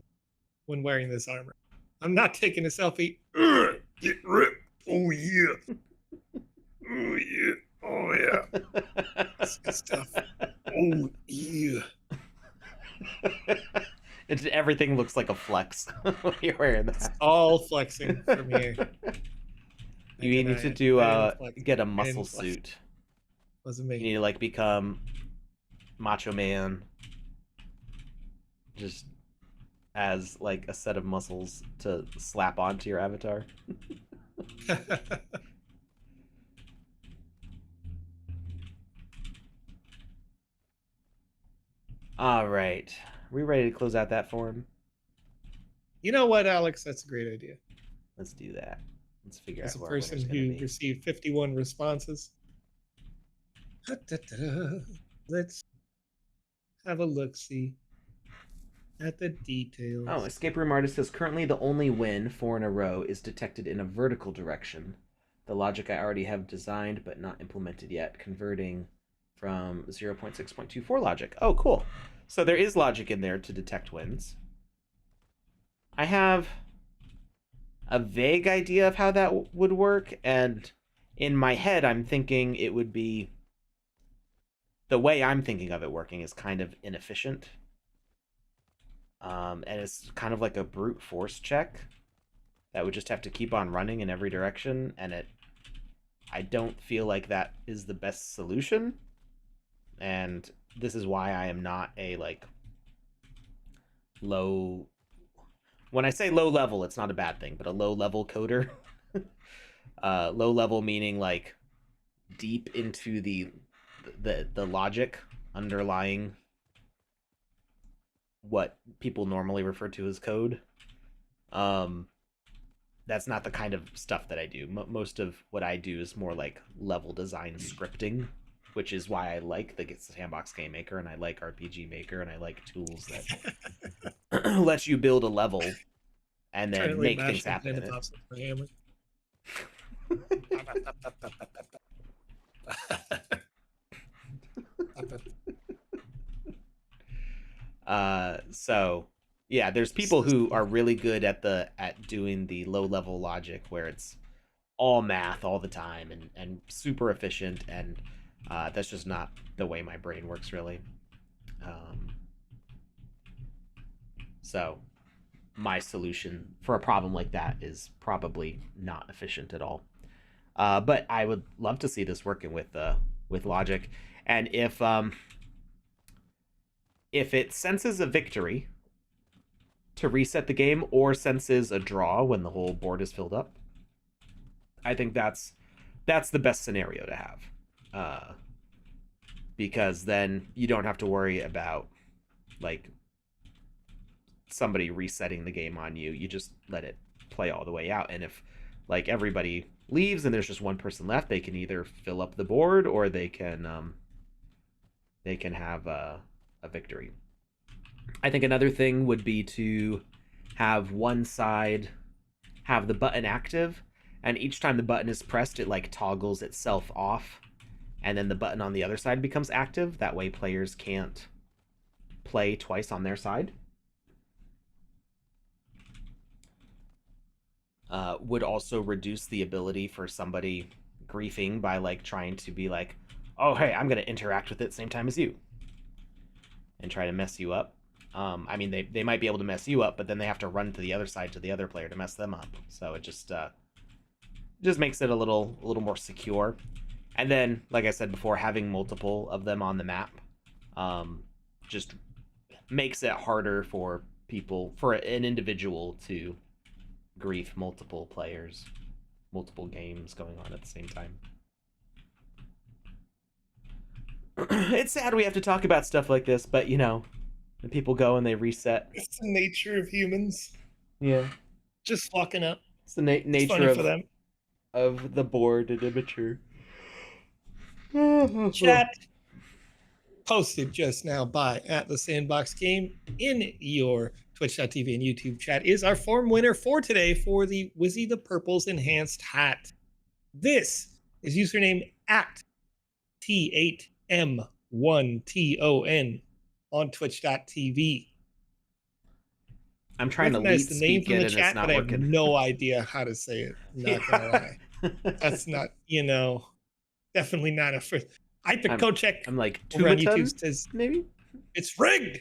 when wearing this armor. I'm not taking a selfie. Get ripped. Oh yeah. Oh yeah. Oh yeah. That's good stuff. Oh yeah. Everything looks like a flex when you're wearing that. It's all flexing from here. You need to do get a muscle suit. Wasn't me. You need to, like, become Macho Man. as like a set of muscles to slap onto your avatar. All right. Are we ready to close out that form? You know what, Alex? That's a great idea. Let's do that. Let's figure As out a who our person winner's going to who be. received 51 responses. Let's have a look-see at the details. Oh, Escape Room Artist says currently the only win 4 in a row is detected in a vertical direction. The logic I already have designed but not implemented yet, converting from 0.6.24 logic. Oh, cool. So there is logic in there to detect wins. I have a vague idea of how that would work, and in my head I'm thinking it would be... The way I'm thinking of it working is kind of inefficient. And it's kind of like a brute force check that would just have to keep on running in every direction, and I don't feel like that is the best solution. And this is why I am not a like low... When I say low level, it's not a bad thing, but a low level coder. Low level meaning like deep into the logic underlying what people normally refer to as code. That's not the kind of stuff that I do. Most of what I do is more like level design scripting, which is why I like the Sandbox Game Maker, and I like RPG Maker, and I like tools that let you build a level and then make things happen in it. So yeah, there's people who are really good at doing the low level logic where it's all math all the time and super efficient, and that's just not the way my brain works really. So my solution for a problem like that is probably not efficient at all. But I would love to see this working with logic, and if it senses a victory to reset the game or senses a draw when the whole board is filled up, I think that's the best scenario to have, because then you don't have to worry about like somebody resetting the game on you. You just let it play all the way out, and if like everybody leaves and there's just one person left, they can either fill up the board or they can have a victory. I think another thing would be to have one side have the button active, and each time the button is pressed, it like toggles itself off, and then the button on the other side becomes active. That way players can't play twice on their side. Would also reduce the ability for somebody griefing by like trying to be like, oh hey, I'm gonna interact with it same time as you, and try to mess you up. I mean, they might be able to mess you up, but then they have to run to the other side to the other player to mess them up. So it just makes it a little more secure. And then, like I said before, having multiple of them on the map just makes it harder for an individual to grief multiple players, multiple games going on at the same time. It's sad we have to talk about stuff like this, but you know, the people go and they reset. It's the nature of humans. Yeah. Just fucking up. It's the nature of them. Of the board and immature. Chat posted just now by at the Sandbox Game in your Twitch.tv and YouTube chat is our form winner for today for the Wizzy the Purple's enhanced hat. This is username at T8M1TON on Twitch.tv. I'm trying to lead the name speak it, and chat, it's not but working. I have no idea how to say it. Not gonna lie. That's not, definitely not a first. Ipikocek. I'm like over on YouTube says maybe it's rigged.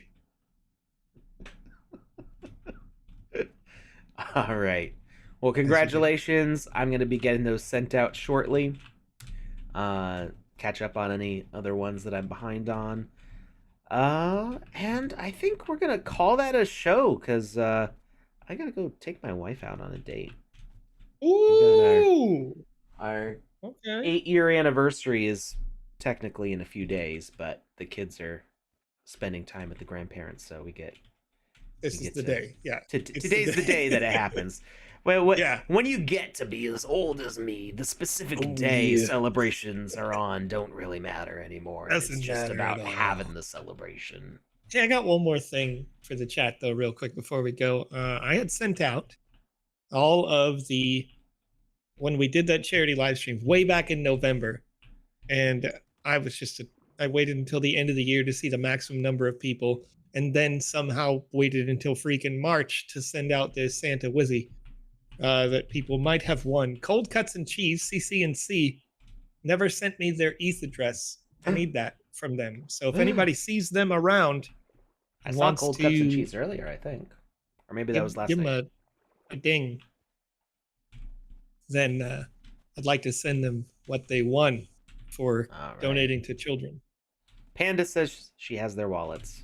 All right. Well, congratulations. I'm going to be getting those sent out shortly. Catch up on any other ones that I'm behind on. And I think we're gonna call that a show because I gotta go take my wife out on a date. Ooh. Our Okay. 8-year anniversary is technically in a few days, but the kids are spending time with the grandparents, so This is the day. Yeah. Today's the day that it happens. Well, Yeah. when you get to be as old as me, the specific day yeah. celebrations are on don't really matter anymore. And Doesn't it's just matter about at all. having the celebration. Hey, I got one more thing for the chat though, real quick before we go. I had sent out all of when we did that charity live stream way back in November, and I waited until the end of the year to see the maximum number of people, and then somehow waited until freaking March to send out this Santa Wizzy that people might have won. Cold Cuts and Cheese, CC&C, never sent me their ETH address. I need that from them. So if anybody sees them around, I saw Cold Cuts and Cheese earlier, I think, or maybe that was last give night. them a ding. Then I'd like to send them what they won for donating to children. Panda says she has their wallets.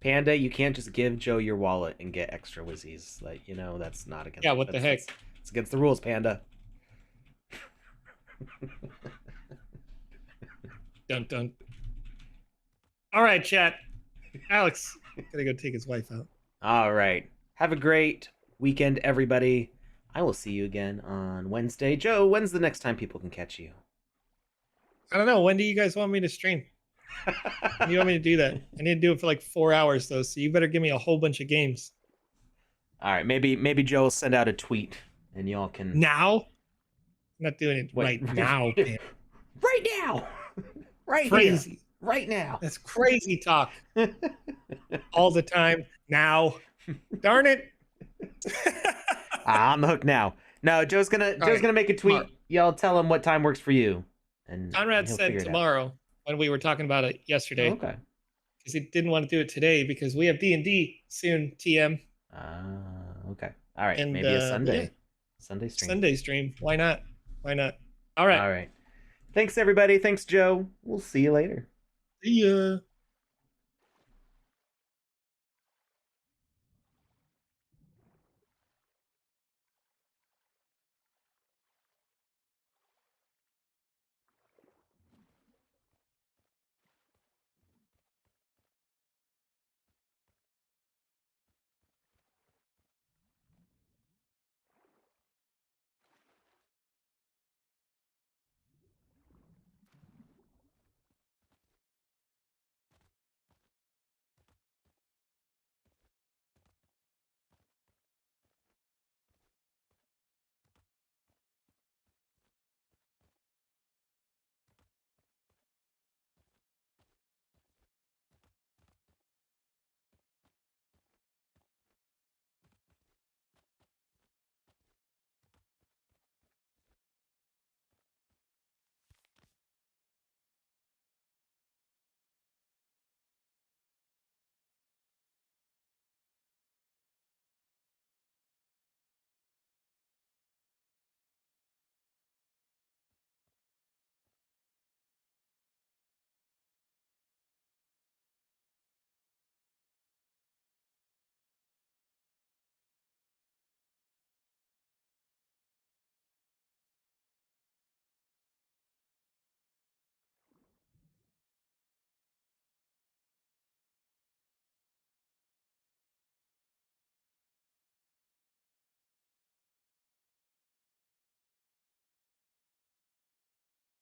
Panda, you can't just give Joe your wallet and get extra Wizzies. Like, that's not against. Yeah, what the heck? It's against the rules, Panda. Dun dun. All right, chat. Alex, gotta go take his wife out. All right. Have a great weekend, everybody. I will see you again on Wednesday. Joe, when's the next time people can catch you? I don't know. When do you guys want me to stream? You want me to do that? I need to do it for like 4 hours though, so you better give me a whole bunch of games. All right, maybe Joe will send out a tweet and y'all can. Now? I'm not doing it right now. Man. Right now. Right crazy. Here. Right now. That's crazy talk. All the time. Now. Darn it. I'm the hook now. No, Joe's gonna make a tweet. Y'all tell him what time works for you. And Conrad said tomorrow when we were talking about it yesterday. Oh, okay. Because he didn't want to do it today because we have D&D soon. TM. Okay. All right. And, maybe a Sunday. Yeah. Sunday stream. Sunday stream. Why not? Why not? All right. All right. Thanks everybody. Thanks Joe. We'll see you later. See ya.